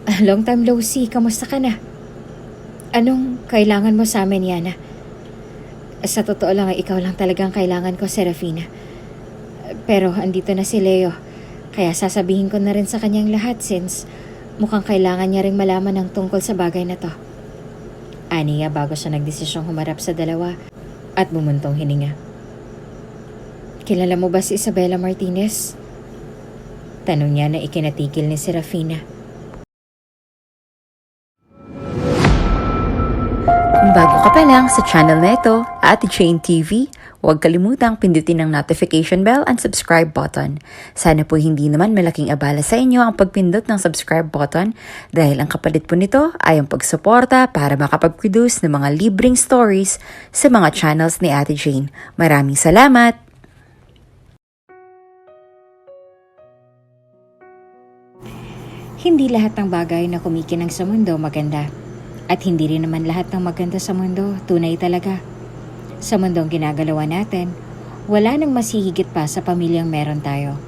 Long time no see, kamusta ka na? Anong kailangan mo sa amin, Yana? Sa totoo lang ay ikaw lang talagang kailangan ko, Serafina. Pero andito na si Leo, kaya sasabihin ko na rin sa kanyang lahat since mukhang kailangan niya ring malaman ng tungkol sa bagay na to. Aniya bago siya nagdesisyong humarap sa dalawa at bumuntong hininga. Kilala mo ba si Isabela Martinez? Tanong niya na ikinatigil ni Serafina. Kung bago ka pa lang sa channel na ito, Ate Jane TV, huwag kalimutang pindutin ang notification bell and subscribe button. Sana po hindi naman malaking abala sa inyo ang pagpindot ng subscribe button dahil ang kapalit po nito ay ang pagsuporta para makapag-produce ng mga libreng stories sa mga channels ni Ate Jane. Maraming salamat! Hindi lahat ng bagay na kumikinang sa mundo maganda. At hindi rin naman lahat ng maganda sa mundo tunay talaga. Sa mundong ginagalawa natin, wala nang mas hihigit pa sa pamilyang meron tayo.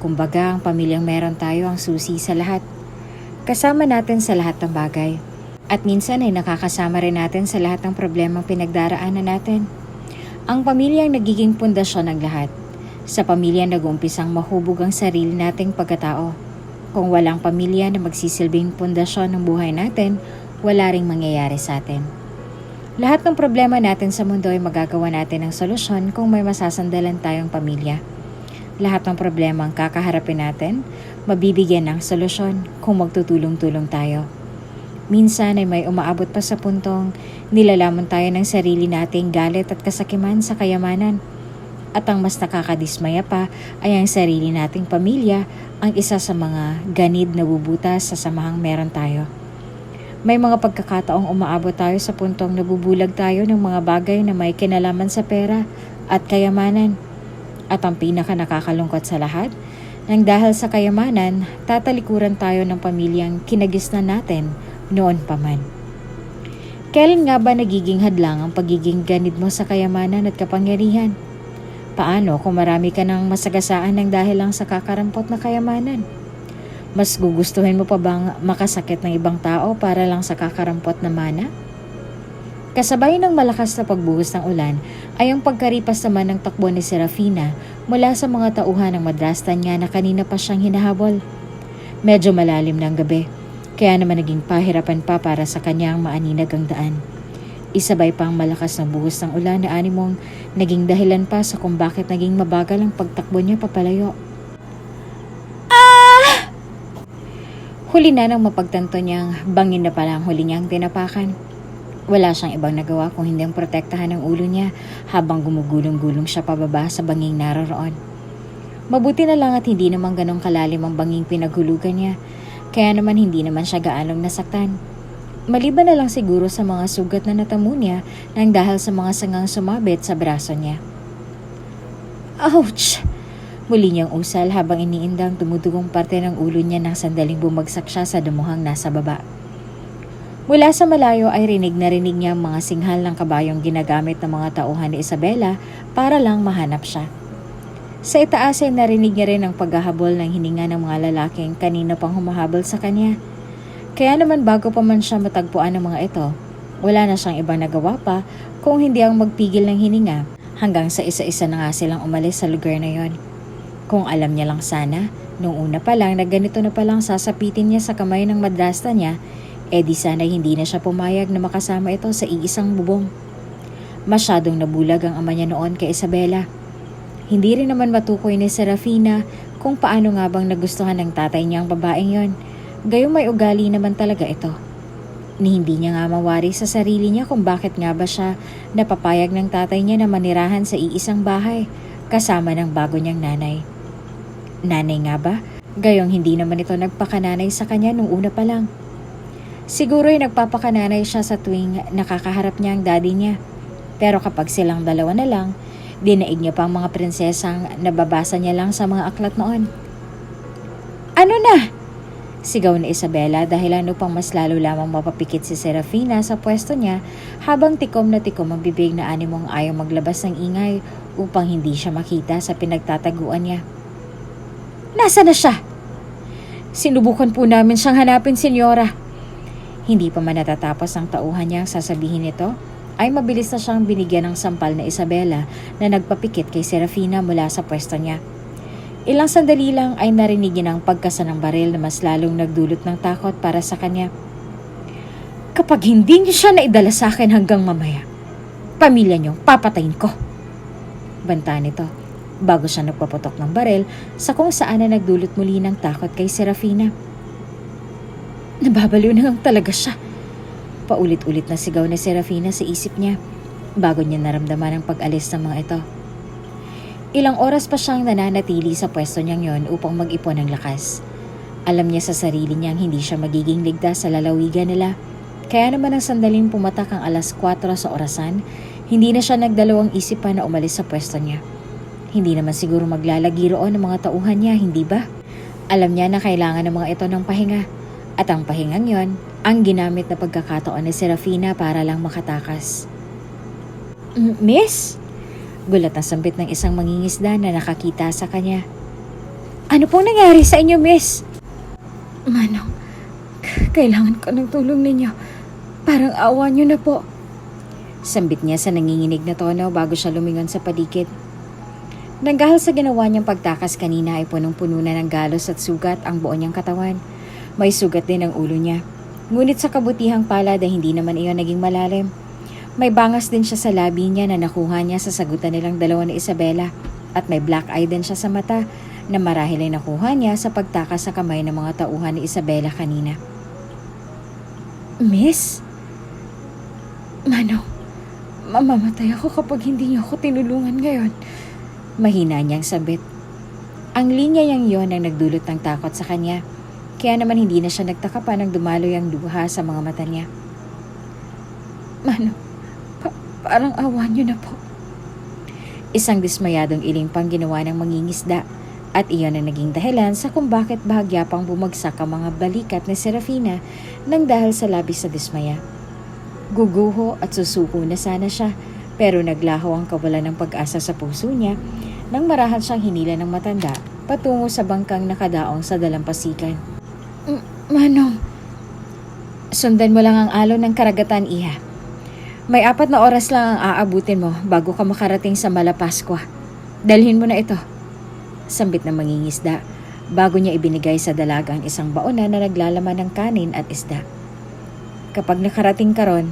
Kumbaga, ang pamilyang meron tayo ang susi sa lahat. Kasama natin sa lahat ng bagay. At minsan ay nakakasama rin natin sa lahat ng problemang pinagdaraanan natin. Ang pamilyang nagiging pundasyon ng lahat. Sa pamilya nag-umpisang mahubog ang sarili nating pagkatao. Kung walang pamilya na magsisilbing pundasyon ng buhay natin, wala ring mangyayari sa atin. Lahat ng problema natin sa mundo ay magagawa natin ng solusyon kung may masasandalan tayong pamilya. Lahat ng problema ang kakaharapin natin, mabibigyan ng solusyon kung magtutulong-tulong tayo. Minsan ay may umaabot pa sa puntong nilalamon tayo ng sarili nating galit at kasakiman sa kayamanan. At ang mas nakakadismaya pa ay ang sarili nating pamilya ang isa sa mga ganid na bubutas sa samahang meron tayo. May mga pagkakataong umaabot tayo sa puntong nabubulag tayo ng mga bagay na may kinalaman sa pera at kayamanan. At ang pinaka nakakalungkot sa lahat, nang dahil sa kayamanan, tatalikuran tayo ng pamilyang kinagisnan natin noon pa man. Kailan nga ba nagiging hadlang ang pagiging ganid mo sa kayamanan at kapangyarihan? Paano kung marami ka ng masagasaan ng dahil lang sa kakarampot na kayamanan? Mas gugustuhin mo pa bang makasakit ng ibang tao para lang sa kakarampot na mana? Kasabay ng malakas na pagbuhos ng ulan ay ang pagkaripas naman ng takbo ni Serafina mula sa mga tauhan ng madrastan niya na kanina pa siyang hinahabol. Medyo malalim ng gabi, kaya naman naging pahirapan pa para sa kanyang maaninag ang daan. Isabay pa ang malakas na buhos ng ulan na animong naging dahilan pa sa kung bakit naging mabagal ang pagtakbo niya papalayo. Huli na nang mapagtanto niyang bangin na pala ang huli niyang tinapakan. Wala siyang ibang nagawa kung hindi ang protektahan ng ulo niya habang gumugulong-gulong siya pababa sa banging naroroon. Mabuti na lang at hindi naman ganong kalalim ang banging pinaghulugan niya, kaya naman hindi naman siya gaanong nasaktan. Maliban na lang siguro sa mga sugat na natamo niya nang dahil sa mga sangang sumabit sa braso niya. Ouch! Muli niyang usal habang iniindang tumutugong parte ng ulo niya nang sandaling bumagsak siya sa damuhang nasa baba. Mula sa malayo ay rinig niya ang mga singhal ng kabayong ginagamit ng mga tauhan ni Isabela para lang mahanap siya. Sa itaas ay narinig niya rin ang paghahabol ng hininga ng mga lalaking kanina pang humahabol sa kanya. Kaya naman bago pa man siya matagpuan ng mga ito, wala na siyang ibang nagawa pa kung hindi ang magpigil ng hininga hanggang sa isa-isa na nga silang umalis sa lugar na yon. Kung alam niya lang sana, nung una pa lang na ganito na palang sasapitin niya sa kamay ng madrasta niya, di sana hindi na siya pumayag na makasama ito sa iisang bubong. Masyadong nabulag ang ama niya noon kay Isabela. Hindi rin naman matukoy ni Serafina kung paano nga bang nagustuhan ng tatay niya ang babaeng yon. Gayong may ugali naman talaga ito. Ni hindi niya nga mawari sa sarili niya kung bakit nga ba siya napapayag ng tatay niya na manirahan sa iisang bahay kasama ng bago niyang nanay. Nanay nga ba? Gayong hindi naman ito nagpakananay sa kanya nung una pa lang. Siguro'y nagpapakananay siya sa tuwing nakakaharap niya ang daddy niya. Pero kapag silang dalawa na lang, dinaig niya pa ang mga prinsesang nababasa niya lang sa mga aklat noon. Ano na? Sigaw ni Isabela dahil upang mas lalo lamang mapapikit si Serafina sa pwesto niya habang tikom na tikom ang bibig na animong ayaw maglabas ng ingay upang hindi siya makita sa pinagtataguan niya. Nasaan na siya? Sinubukan po namin siyang hanapin, senyora. Hindi pa man natatapos ang tauhan niya sasabihin nito, ay mabilis na siyang binigyan ng sampal na Isabela na nagpapikit kay Serafina mula sa pwesto niya. Ilang sandali lang ay narinig niya ang pagkasa ng baril na mas lalong nagdulot ng takot para sa kanya. Kapag hindi niyo siya naidala sa akin hanggang mamaya, pamilya niyo, papatayin ko. Banta nito, bago siya nagpaputok ng baril sa kung saan na nagdulot muli ng takot kay Serafina. Nababaliw na lang talaga siya. Paulit-ulit na sigaw na Serafina sa isip niya bago niya naramdaman ang pag-alis ng mga ito. Ilang oras pa siyang nananatili sa pwesto niyang yon upang mag-ipon ng lakas. Alam niya sa sarili niyang hindi siya magiging ligtas sa lalawigan nila. Kaya naman ang sandaling pumatak ang 4:00 sa orasan, hindi na siya nagdalawang isip pa na umalis sa pwesto niya. Hindi naman siguro maglalagi roon ng mga tauhan niya, hindi ba? Alam niya na kailangan ng mga ito ng pahinga. At ang pahingang yon, ang ginamit na pagkakataon ni Serafina para lang makatakas. Miss? Gulat na sambit ng isang mangingisda na nakakita sa kanya. Ano pong nangyari sa inyo, miss? Manong, kailangan ko ng tulong ninyo. Parang awa niyo na po. Sambit niya sa nanginginig na tono bago siya lumingon sa paligid. Nanggahal sa ginawa niyang pagtakas kanina ay punong-puno na ng galos at sugat ang buo niyang katawan. May sugat din ang ulo niya. Ngunit sa kabutihang palad ay hindi naman iyon naging malalim. May bangas din siya sa labi niya na nakuha niya sa sagutan nilang dalawa ni Isabela. At may black eye din siya sa mata na marahil ay nakuha niya sa pagtakas sa kamay ng mga tauhan ni Isabela kanina. Miss? Manong, mamamatay ako kapag hindi niyo ako tinulungan ngayon. Mahina niyang sabit. Ang linya niyang yon ang nagdulot ng takot sa kanya. Kaya naman hindi na siya nagtaka pa nang dumaloy ang luha sa mga mata niya. Manong, parang awa niyo na po. Isang dismayadong iling pang ginawa ng mangingisda at iyon ang naging dahilan sa kung bakit bahagya pang bumagsak ang mga balikat ni Serafina nang dahil sa labis sa dismaya. Guguho at susuko na sana siya pero naglaho ang kawalan ng pag-asa sa puso niya nang marahan siyang hinila ng matanda patungo sa bangkang nakadaong sa dalampasikan. Manong, sundan mo lang ang alon ng karagatan, iha. May 4 na oras lang ang aabutin mo bago ka makarating sa Malapaskwa. Dalhin mo na ito. Sambit na mangingisda bago niya ibinigay sa dalaga ang isang baona na naglalaman ng kanin at isda. Kapag nakarating ka ron,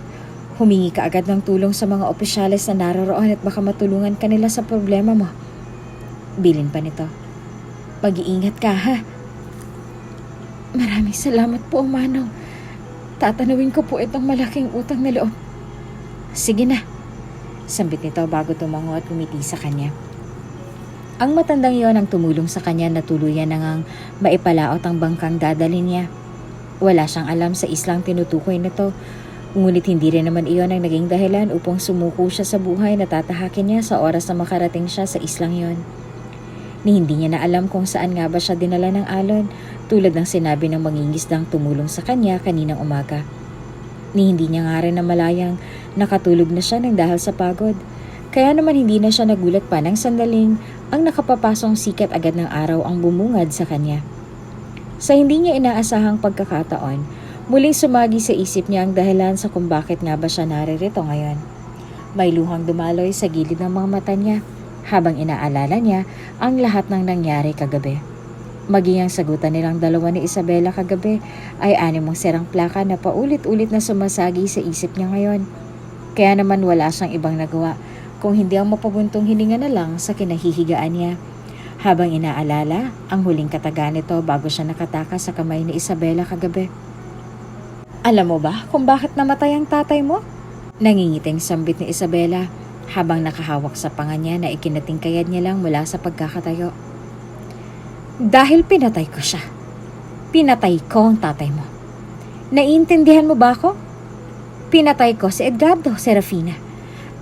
humingi ka agad ng tulong sa mga opisyales na naroroon at baka matulungan ka nila sa problema mo. Bilin pa nito. Mag-iingat ka, ha? Maraming salamat po, Manong. Tatanawin ko po itong malaking utang na loob. Sige na. Sambit nito bago tumango at kumiti sa kanya. Ang matandang yon ang tumulong sa kanya na tuluyan nang maipalaot ang bangkang dadalhin niya. Wala siyang alam sa islang tinutukoy nito, ngunit hindi rin naman iyon ang naging dahilan upang sumuko siya sa buhay na tatahakin niya sa oras na makarating siya sa islang yon. Ni hindi niya na alam kung saan nga ba siya dinala ng alon, tulad ng sinabi ng mangingisdang tumulong sa kanya kaninang umaga. Ni hindi niya nga rin na malayang nakatulog na siya ng dahil sa pagod. Kaya naman hindi na siya nagulat pa ng sandaling ang nakapapasong sikat agad ng araw ang bumungad sa kanya. Sa hindi niya inaasahang pagkakataon, muling sumagi sa isip niya ang dahilan sa kung bakit nga ba siya naririto ngayon. May luhang dumaloy sa gilid ng mga mata niya habang inaalala niya ang lahat ng nangyari kagabi. Maging ang sagutan nilang dalawa ni Isabela kagabi ay 6 serang plaka na paulit-ulit na sumasagi sa isip niya ngayon. Kaya naman wala siyang ibang nagawa kung hindi ang mapabuntong hininga na lang sa kinahihigaan niya. Habang inaalala ang huling kataga nito bago siya nakatakas sa kamay ni Isabela kagabi. Alam mo ba kung bakit namatay ang tatay mo? Nangingiting sambit ni Isabela habang nakahawak sa panga niya na ikinatingkayad niya lang mula sa pagkakatayo. Dahil pinatay ko siya. Pinatay ko ang tatay mo. Naiintindihan mo ba ako? Pinatay ko si Edgardo, Serafina.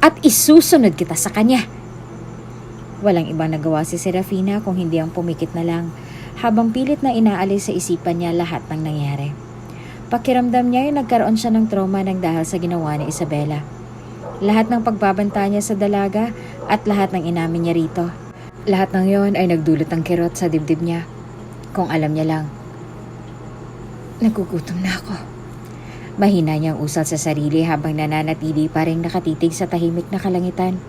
At isusunod kita sa kanya. Walang ibang nagawa si Serafina kung hindi ang pumikit na lang habang pilit na inaalis sa isipan niya lahat ng nangyari. Pakiramdam niya ay nagkaroon siya ng trauma ng dahil sa ginawa ni Isabela. Lahat ng pagbabanta niya sa dalaga at lahat ng inamin niya rito. Lahat ng yon ay nagdulot ng kirot sa dibdib niya. Kung alam niya lang, Nagugutom na ako. Mahina niyang usal sa sarili habang nananatili pa rin nakatitig sa tahimik na kalangitan.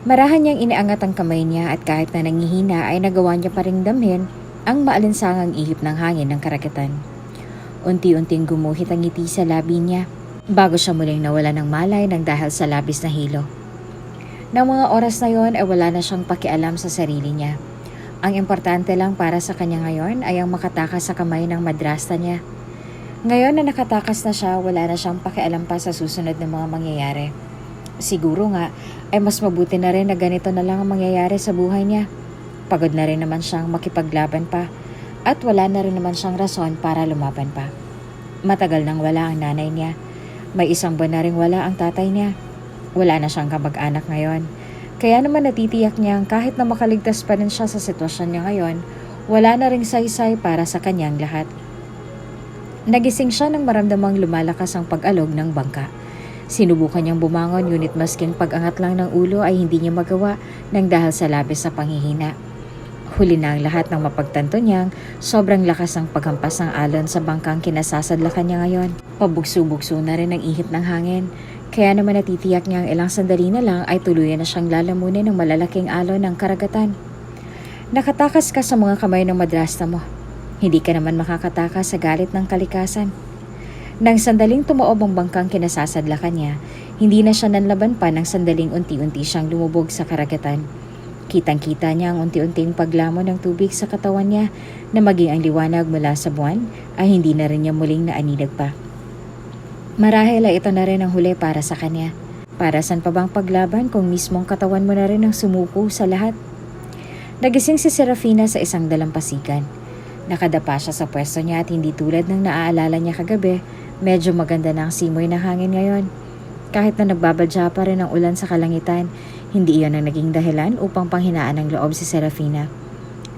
Marahan niyang iniangat ang kamay niya at kahit na nangihina ay nagawa niya pa rin damhin ang maalinsangang ihip ng hangin ng karagatan. Unti-unting gumuhit ang ngiti sa labi niya bago siya muling nawala ng malay ng dahil sa labis na hilo. Nang mga oras na yon ay wala na siyang pakialam sa sarili niya. Ang importante lang para sa kanya ngayon ay ang makatakas sa kamay ng madrasta niya. Ngayon na nakatakas na siya, wala na siyang pakialam pa sa susunod na mga mangyayari. Siguro nga ay mas mabuti na rin na ganito na lang ang mangyayari sa buhay niya. Pagod na rin naman siyang makipaglaban pa at wala na rin naman siyang rason para lumaban pa. Matagal nang wala ang nanay niya. May isang buwan na rin wala ang tatay niya. Wala na siyang kamag-anak ngayon. Kaya naman natitiyak niyang kahit na makaligtas pa rin siya sa sitwasyon niya ngayon, wala na ring saysay para sa kanyang lahat. Nagising siya nang maramdamang lumalakas ang pag-alog ng bangka. Sinubukan niyang bumangon ngunit masking pag-angat lang ng ulo ay hindi niya magawa nang dahil sa labis sa panghihina. Huli na ang lahat ng mapagtanto niyang sobrang lakas ang paghampas ng alon sa bangkang kinasasadlakan niya ngayon. Pabugso-bugso na rin ang ihip ng hangin. Kaya naman natitiyak niyang ilang sandali na lang ay tuluyan na siyang lalamunin ng malalaking alon ng karagatan. Nakatakas ka sa mga kamay ng madrasta mo. Hindi ka naman makakatakas sa galit ng kalikasan. Nang sandaling tumaob ang bangkang kinasasadlakan niya, hindi na siya nanlaban pa ng sandaling unti-unti siyang lumubog sa karagatan. Kitang-kita niya ang unti-unting paglamon ng tubig sa katawan niya na maging ang liwanag mula sa buwan ay hindi na rin niya muling naaninag pa. Marahil ay ito na rin ang huli para sa kanya. Para saan pa bang paglaban kung mismong katawan mo na rin ang sumuko sa lahat? Nagising si Serafina sa isang dalampasigan. Nakadapa siya sa pwesto niya at hindi tulad ng naaalala niya kagabi, medyo maganda na ang simoy ng hangin ngayon. Kahit na nagbabadya pa rin ang ulan sa kalangitan, hindi iyon ang naging dahilan upang panghinaan ng loob si Serafina.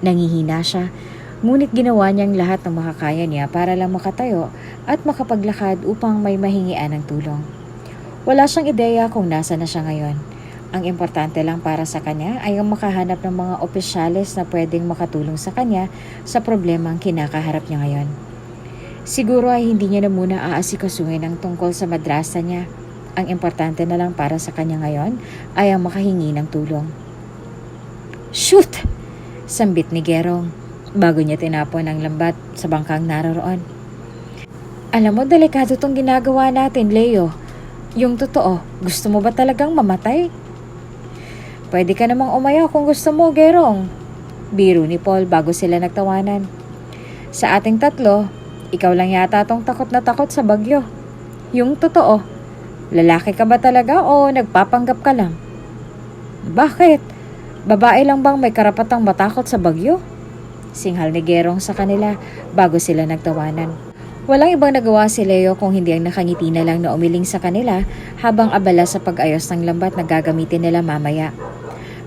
Nangihina siya, ngunit ginawa niyang lahat ng makakaya niya para lang makatayo at makapaglakad upang may mahingian ng tulong. Wala siyang ideya kung nasa na siya ngayon. Ang importante lang para sa kanya ay ang makahanap ng mga opisyales na pwedeng makatulong sa kanya sa problemang kinakaharap niya ngayon. Siguro ay hindi niya na muna aasikasuhin ang tungkol sa madrasa niya. Ang importante na lang para sa kanya ngayon ay ang makahingi ng tulong. Shoot! Sambit ni Gerong bago niya tinapon ang lambat sa bangkang naroroon. Alam mo, delikado tong ginagawa natin, Leo. Yung totoo, gusto mo ba talagang mamatay? Pwede ka namang umaya kung gusto mo, Gerong. Biro ni Paul bago sila nagtawanan. Sa ating tatlo, ikaw lang yata tong takot na takot sa bagyo. Yung totoo, lalaki ka ba talaga o nagpapanggap ka lang? Bakit? Babae lang bang may karapatang matakot sa bagyo? Singhal ni Gerong sa kanila bago sila nagtawanan. Walang ibang nagawa si Leo kung hindi ang nakangiti na lang na umiling sa kanila habang abala sa pag-ayos ng lambat na gagamitin nila mamaya.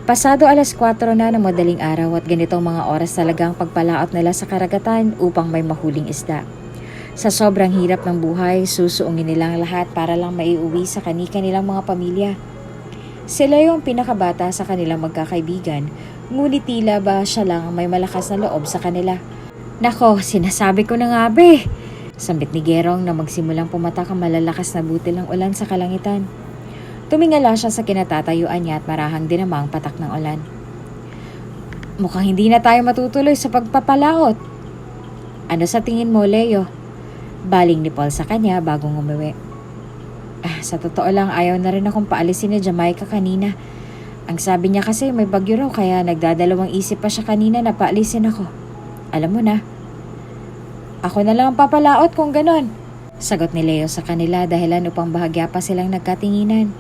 Pasado 4:00 na ng madaling araw at ganitong mga oras talagang pagpalaot nila sa karagatan upang may mahuling isda. Sa sobrang hirap ng buhay, susuungin nilang lahat para lang maiuwi sa kani-kanilang mga pamilya. Si Leo ang pinakabata sa kanilang magkakaibigan, ngunit tila ba siya lang ang may malakas na loob sa kanila. Nako, sinasabi ko na nga be! Sambit ni Gerong na magsimulang pumatak ang malalakas na butil ng ulan sa kalangitan. Tumingala siya sa kinatatayuan niya at marahang dinamang patak ng ulan. Mukhang hindi na tayo matutuloy sa pagpapalaot. Ano sa tingin mo, Leo? Baling ni Paul sa kanya bagong umuwi. Sa totoo lang, ayaw na rin akong paalisin ni Jamaica kanina. Ang sabi niya kasi may bagyo raw kaya nagdadalawang isip pa siya kanina na paalisin ako. Alam mo na. Ako na lang ang papalaot kung ganon. Sagot ni Leo sa kanila dahilan upang bahagya pa silang nagkatinginan.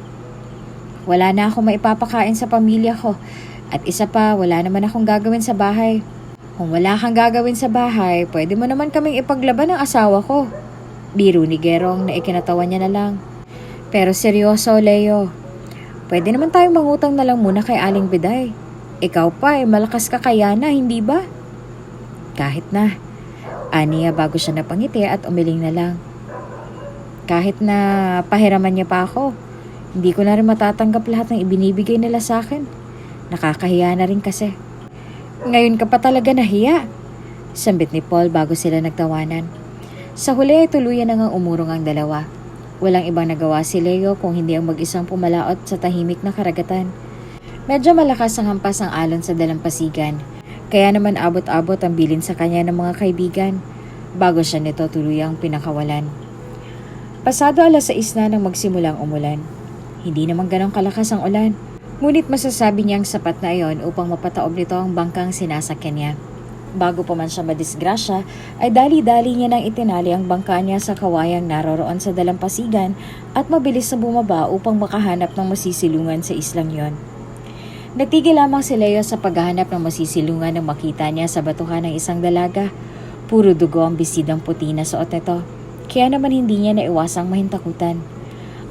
Wala na akong maipapakain sa pamilya ko. At isa pa, wala naman akong gagawin sa bahay. Kung wala kang gagawin sa bahay, pwede mo naman kaming ipaglaban ng asawa ko. Biro ni Gerong na ikinatawa niya na lang. Pero seryoso, Leo. Pwede naman tayong mangutang na lang muna kay Aling Biday. Ikaw pa malakas ka kaya na, hindi ba? Kahit na. Aniya bago siya napangiti at umiling na lang. Kahit na pahiraman niya pa ako, hindi ko na rin matatanggap lahat ng ibinibigay nila sa akin. Nakakahiya na rin kasi. Ngayon ka pa talaga nahiya. Sambit ni Paul bago sila nagtawanan. Sa huli ay tuluyan na ngang umurong ang dalawa. Walang ibang nagawa si Leo kung hindi ang mag-isang pumalaot sa tahimik na karagatan. Medyo malakas ang hampas ang alon sa dalampasigan, kaya naman abot-abot ang bilin sa kanya ng mga kaibigan bago siya nito tuluyang pinakawalan. Pasado 6:00 na nang magsimulang umulan. Hindi naman ganong kalakas ang ulan, ngunit masasabi niyang sapat na iyon upang mapataob nito ang bangkang sinasakyan niya. Bago pa man siya madisgrasya, ay dali-dali niya nang itinali ang bangka niya sa kawayang naroroon sa dalampasigan at mabilis na bumaba upang makahanap ng masisilungan sa islang yon. Natigil lamang si Leo sa paghahanap ng masisilungan nang makita niya sa batuhan ng isang dalaga. Puro dugo ang bisidang puti na suot nito, kaya naman hindi niya naiwasang mahintakutan.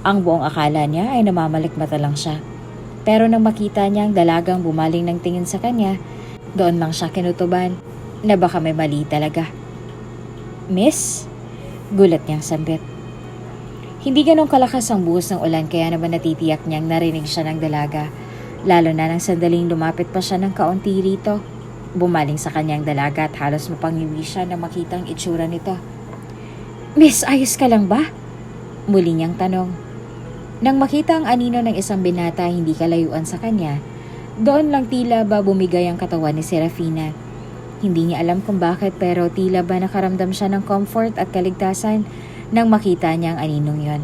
Ang buong akala niya ay namamalikmata lang siya. Pero nang makita niya ang dalagang bumaling ng tingin sa kanya, doon lang siya kinutuban na baka may mali talaga. "Miss?" Gulat niyang sambit. Hindi ganong kalakas ang buhos ng ulan kaya naman natitiyak niyang narinig siya ng dalaga. Lalo na nang sandaling lumapit pa siya ng kaunti rito. Bumaling sa kanyang dalaga at halos mapangiwi siya na makita ang itsura nito. "Miss, ayos ka lang ba?" Muli niyang tanong. Nang makita ang anino ng isang binata hindi kalayuan sa kanya, doon lang tila ba bumigay ang katawan ni Serafina. Hindi niya alam kung bakit pero tila ba nakaramdam siya ng comfort at kaligtasan nang makita niya ang aninong yon.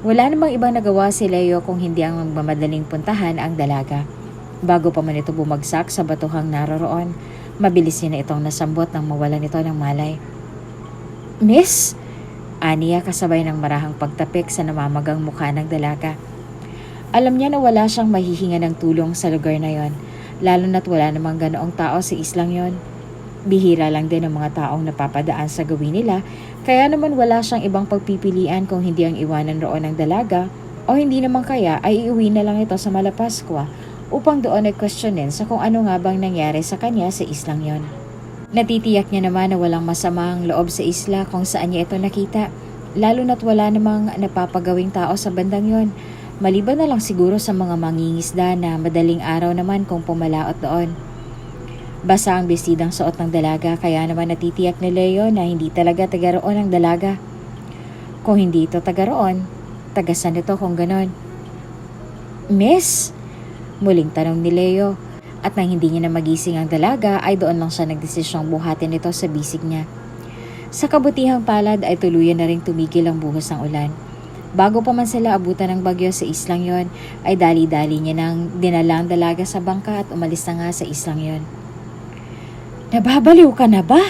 Wala namang ibang nagawa si Leo kung hindi ang magmamadaling puntahan ang dalaga. Bago pa man ito bumagsak sa batuhang naroroon, mabilis niya na itong nasambot nang mawalan ito ng malay. "Miss?" Aniya kasabay ng marahang pagtapik sa namamagang mukha ng dalaga. Alam niya na wala siyang mahihinga ng tulong sa lugar na yon, lalo na't wala namang ganoong tao sa islang yon. Bihira lang din ang mga taong napapadaan sa gawin nila, kaya naman wala siyang ibang pagpipilian kung hindi ang iwanan roon ng dalaga o hindi naman kaya ay iuwi na lang ito sa Malapaskwa upang doon ay questionin sa kung ano nga bang nangyari sa kanya sa islang yon. Natitiyak niya naman na walang masamang loob sa isla kung saan niya ito nakita, lalo na't wala namang napapagawing tao sa bandang yon, maliban na lang siguro sa mga mangingisda na madaling araw naman kung pumalaot doon. Basa ang bestidang suot ng dalaga kaya naman natitiyak ni Leo na hindi talaga taga roon ang dalaga. Kung hindi ito taga roon, taga saan ito kung ganon? "Miss?" Muling tanong ni Leo, at nang hindi niya na magising ang dalaga ay doon lang siya nagdesisyong buhatin ito sa bisig niya. Sa kabutihang palad ay tuluyan na ring tumigil ang buhos ng ulan. Bago pa man sila abutan ng bagyo sa islang yon, ay dali-dali niya nang dinala ang dalaga sa bangka at umalis na nga sa islang yon. "Nababaliw ka na ba?"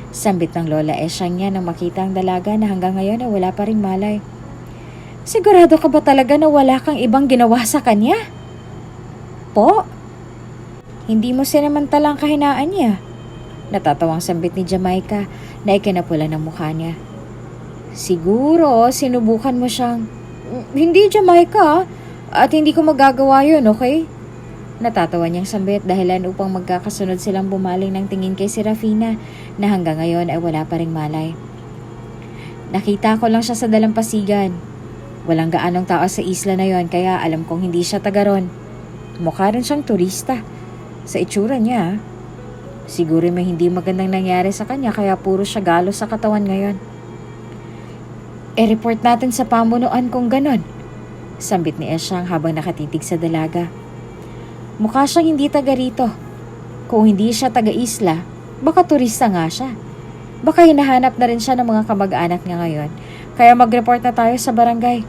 Sambit ng Lola Esyang niya nang makita ang dalaga na hanggang ngayon ay wala pa ring malay. "Sigurado ka ba talaga na wala kang ibang ginawa sa kanya?" "Po? Hindi mo sinamantalang kahinaan niya?" Natatawang sambit ni Jamaica na ikinapula ng mukha niya. "Siguro, sinubukan mo siyang..." "Hindi, Jamaica, at hindi ko magagawa yun, okay?" Natatawa niyang sambit dahilan upang magkakasunod silang bumaling ng tingin kay Serafina na hanggang ngayon ay wala pa ring malay. "Nakita ko lang siya sa dalampasigan. Walang gaanong tao sa isla na yon kaya alam kong hindi siya taga ron. Mukha rin siyang turista. Sa itsura niya, siguro may hindi magandang nangyari sa kanya kaya puro siya galos sa katawan ngayon." "E-report natin sa pamunuan kung ganon," sambit ni Esyang habang nakatitig sa dalaga. "Mukha siyang hindi taga rito. Kung hindi siya taga isla, baka turista nga siya. Baka hinahanap na rin siya ng mga kamag-anak niya ngayon, kaya mag-report na tayo sa barangay."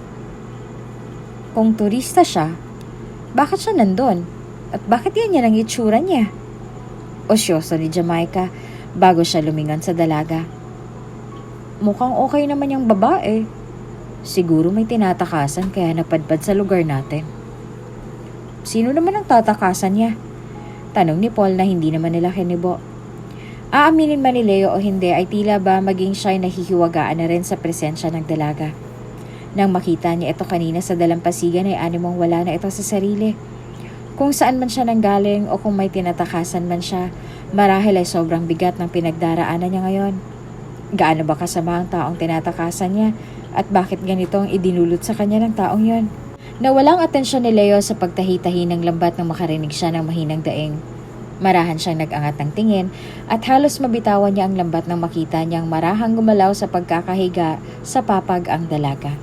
"Kung turista siya, bakit siya nandun? At bakit yan ang itsura niya?" Osyoso ni Jamaica bago siya lumingon sa dalaga. "Mukhang okay naman yung babae. Siguro may tinatakasan kaya napadpad sa lugar natin." "Sino naman ang tatakasan niya?" Tanong ni Paul na hindi naman nila kinibo. Aaminin man ni Leo o hindi ay tila ba maging siya'y nahihiwagaan na rin sa presensya ng dalaga. Nang makita niya ito kanina sa dalampasigan ay animong wala na ito sa sarili. Kung saan man siya nanggaling o kung may tinatakasan man siya, marahil ay sobrang bigat ng pinagdaraanan niya ngayon. Gaano ba kasama ang taong tinatakasan niya at bakit ganitong idinulot sa kanya ng taong yon? Nawalang atensyon ni Leo sa pagtahi-tahi ng lambat nang makarinig siya ng mahinang daing. Marahan siyang nag-angat ng tingin at halos mabitawan niya ang lambat nang makita niyang marahang gumalaw sa pagkakahiga sa papag ang dalaga.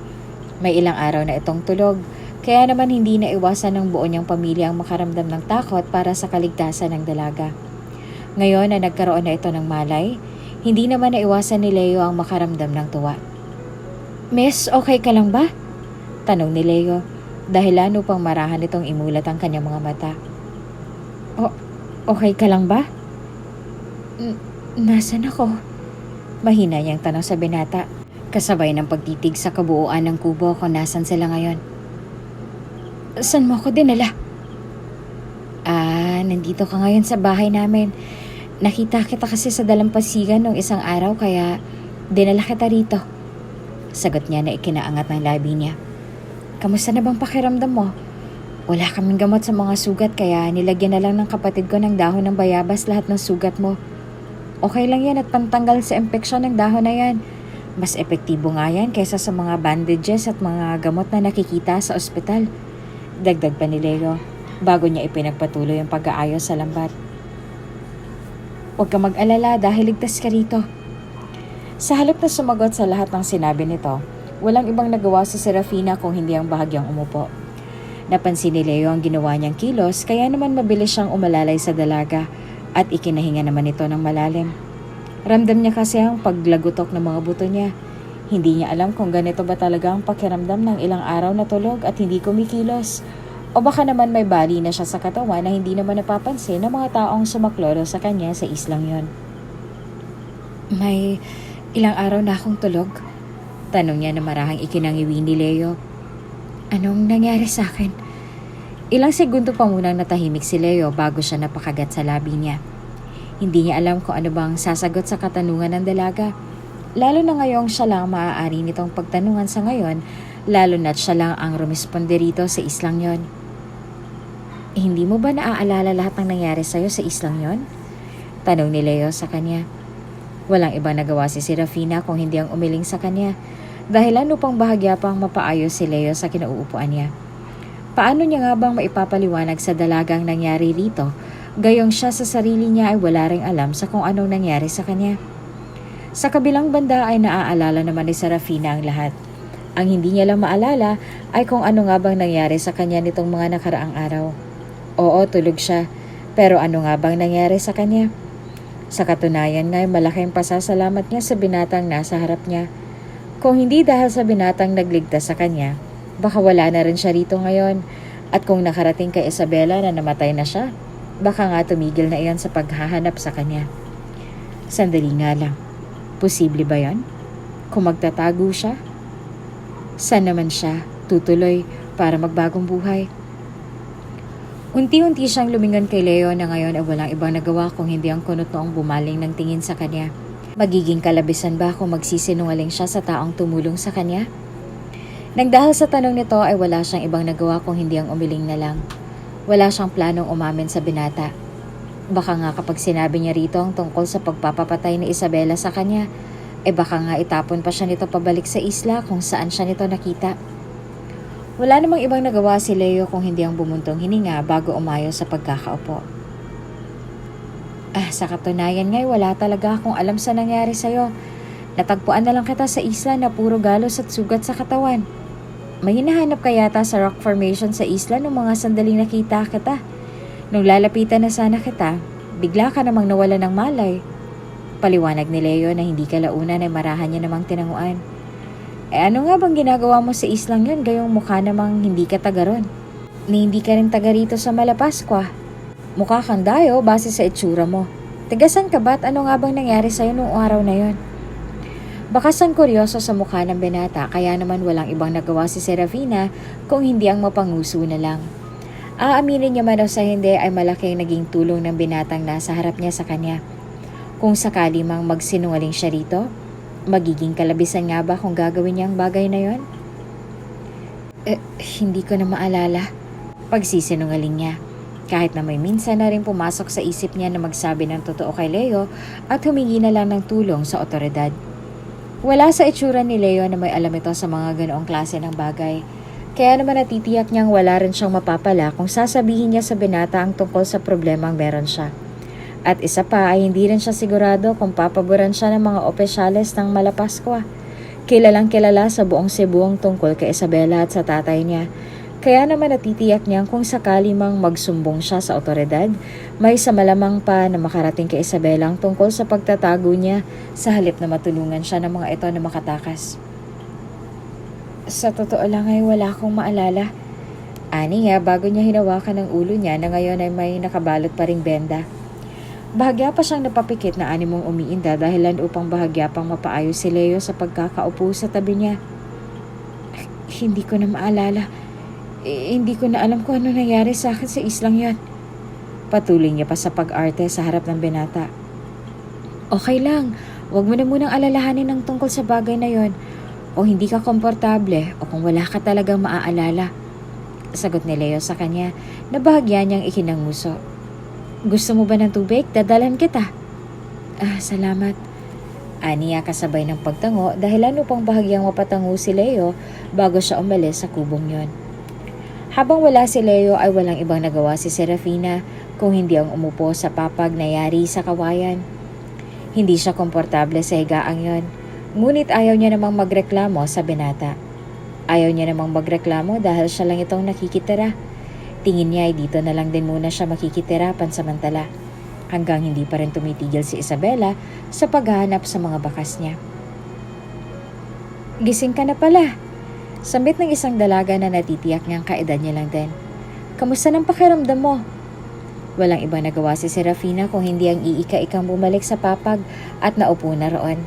May ilang araw na itong tulog, kaya naman hindi na iwasan ng buo niyang pamilya ang makaramdam ng takot para sa kaligtasan ng dalaga. Ngayon na nagkaroon na ito ng malay, hindi naman naiwasan ni Leo ang makaramdam ng tuwa. "Miss, okay ka lang ba?" tanong ni Leo, dahilan upang marahan itong imulat ang kanyang mga mata. Okay ka lang ba?" Nasaan ako?" Mahina niyang tanong sa binata, kasabay ng pagtitig sa kabuuan ng kubo kung nasan sila ngayon. "Saan mo ako dinala?" Nandito ka ngayon sa bahay namin. Nakita kita kasi sa dalampasigan nung isang araw kaya dinala kita rito." Sagot niya na ikinaangat ng labi niya. "Kamusta na bang pakiramdam mo? Wala kaming gamot sa mga sugat kaya nilagyan na lang ng kapatid ko ng dahon ng bayabas lahat ng sugat mo. Okay lang yan at pantanggal sa impeksyon ng dahon na yan. Mas epektibo nga yan kaysa sa mga bandages at mga gamot na nakikita sa ospital." Dagdag pa ni Leo bago niya ipinagpatuloy ang pag-aayos sa lambat. "Huwag ka mag-alala dahil ligtas ka rito." Sa halip na sumagot sa lahat ng sinabi nito, walang ibang nagawa si Serafina kung hindi ang bahagyang umupo. Napansin ni Leo ang ginawa niyang kilos kaya naman mabilis siyang umalalay sa dalaga at ikinahinga naman ito ng malalim. Ramdam niya kasi ang paglagutok ng mga buto niya. Hindi niya alam kung ganito ba talaga ang pakiramdam ng ilang araw na tulog at hindi kumikilos. O baka naman may bali na siya sa katawan na hindi naman napapansin ng mga taong sumakloro sa kanya sa islang yon. "May ilang araw na akong tulog?" tanong niya na marahang ikinangiwi ni Leo. "Anong nangyari sa akin?" Ilang segundo pa munang natahimik si Leo bago siya napakagat sa labi niya. Hindi niya alam kung ano bang sasagot sa katanungan ng dalaga. Lalo na ngayong siya lang maaari nitong pagtanungan sa ngayon, lalo na't siya lang ang rumisponde rito sa islang yon. "Hindi mo ba naaalala lahat ng nangyari sa'yo sa islang yon?" tanong ni Leo sa kanya. Walang ibang nagawa si Serafina kung hindi ang umiling sa kanya, dahilan upang bahagya pang mapaayos si Leo sa kinauupuan niya. Paano niya nga bang maipapaliwanag sa dalagang nangyari rito, gayong siya sa sarili niya ay wala ring alam sa kung anong nangyari sa kanya? Sa kabilang banda ay naaalala naman ni Serafina ang lahat. Ang hindi niya lang maalala ay kung ano nga bang nangyari sa kanya nitong mga nakaraang araw. Oo, tulog siya, pero ano nga bang nangyari sa kanya? Sa katunayan nga ay malaking pasasalamat niya sa binatang nasa harap niya. Kung hindi dahil sa binatang nagligtas sa kanya, baka wala na rin siya rito ngayon. At kung nakarating kay Isabela na namatay na siya, baka nga tumigil na iyon sa paghahanap sa kanya. Sandali nga lang. Posible ba yan? Kung magtatago siya? Saan naman siya tutuloy para magbagong buhay? Unti-unti siyang lumingon kay Leo na ngayon ay walang ibang nagawa kung hindi ang kunot noong bumaling ng tingin sa kanya. Magiging kalabisan ba kung magsisinungaling siya sa taong tumulong sa kanya? Nang dahil sa tanong nito ay wala siyang ibang nagawa kung hindi ang umiling na lang. Wala siyang planong umamin sa binata. Baka nga kapag sinabi niya rito ang tungkol sa pagpapapatay ni Isabela sa kanya, baka nga itapon pa siya nito pabalik sa isla kung saan siya nito nakita. Wala namang ibang nagawa si Leo kung hindi ang bumuntong hininga bago umayo sa pagkakaupo. Sa katunayan nga'y wala talaga akong alam sa nangyari sa'yo. Natagpuan na lang kita sa isla na puro galos at sugat sa katawan. May hinahanap ka yata sa rock formation sa isla nung mga sandaling nakita kita. Nung lalapitan na sana kita, bigla ka namang nawala ng malay. Paliwanag ni Leo na hindi kalaunan ay marahan niya namang tinanguan. Ano nga bang ginagawa mo sa islang yun gayong mukha namang hindi ka taga ron? Ni hindi ka rin taga rito sa Malapascua. Mukha kang dayo base sa itsura mo. Tigasan ka ba at ano nga bang nangyari sa'yo nung araw na yon? Bakasan kuryoso sa mukha ng binata kaya naman walang ibang nagawa si Serafina kung hindi ang mapanguso na lang. Aaminin niya man o sa hindi ay malaking naging tulong ng binatang nasa harap niya sa kanya. Kung sakali mang magsinungaling siya rito, magiging kalabisan nga ba kung gagawin niya ang bagay na yon? Hindi ko na maalala. Pagsisinungaling niya. Kahit na may minsan na rin pumasok sa isip niya na magsabi ng totoo kay Leo at humingi na lang ng tulong sa otoridad. Wala sa itsura ni Leo na may alam ito sa mga ganoong klase ng bagay. Kaya naman natitiyak niyang wala rin siyang mapapala kung sasabihin niya sa binata ang tungkol sa problemang meron siya. At isa pa ay hindi rin siya sigurado kung papaboran siya ng mga opisyales ng Malapaskwa. Kilalang kilala sa buong Cebu ang tungkol kay Isabela at sa tatay niya. Kaya naman natitiyak niyang kung sakali mang magsumbong siya sa otoridad, may sa malamang pa na makarating kay Isabela ang tungkol sa pagtatago niya sa halip na matulungan siya ng mga ito na makatakas. Sa totoo lang ay wala akong maalala. Ani nga bago niya hinawakan ang ulo niya na ngayon ay may nakabalot pa ring benda. Bahagya pa siyang napapikit na animong umiinda dahilan upang bahagya pang mapaayos si Leo sa pagkakaupo sa tabi niya. Hindi ko na maalala. Hindi ko na alam kung ano nangyari sa akin sa islang yon. Patuloy niya pa sa pag-arte sa harap ng binata. Okay lang, huwag mo na munang alalahanin ng tungkol sa bagay na yon. O hindi ka komportable o kung wala ka talagang maaalala. Sagot ni Leo sa kanya na bahagya niyang ikinanguso. Gusto mo ba ng tubig? Dadalan kita. Salamat. Aniya kasabay ng pagtango dahilan upang bahagyang mapatango si Leo bago siya umalis sa kubong yon. Habang wala si Leo ay walang ibang nagawa si Serafina kung hindi ang umupo sa papag na yari sa kawayan. Hindi siya komportable sa higaang yon, ngunit ayaw niya namang magreklamo sa binata. Ayaw niya namang magreklamo dahil siya lang itong nakikitira. Tingin niya ay dito na lang din muna siya makikitira pansamantala hanggang hindi pa rin tumitigil si Isabela sa paghahanap sa mga bakas niya. Gising ka na pala. Sambit ng isang dalaga na natitiyak niyang kaedad niya lang din. Kamusta ng pakiramdam mo? Walang ibang nagawa si Serafina kung hindi ang iika-ikang bumalik sa papag at naupo na roon.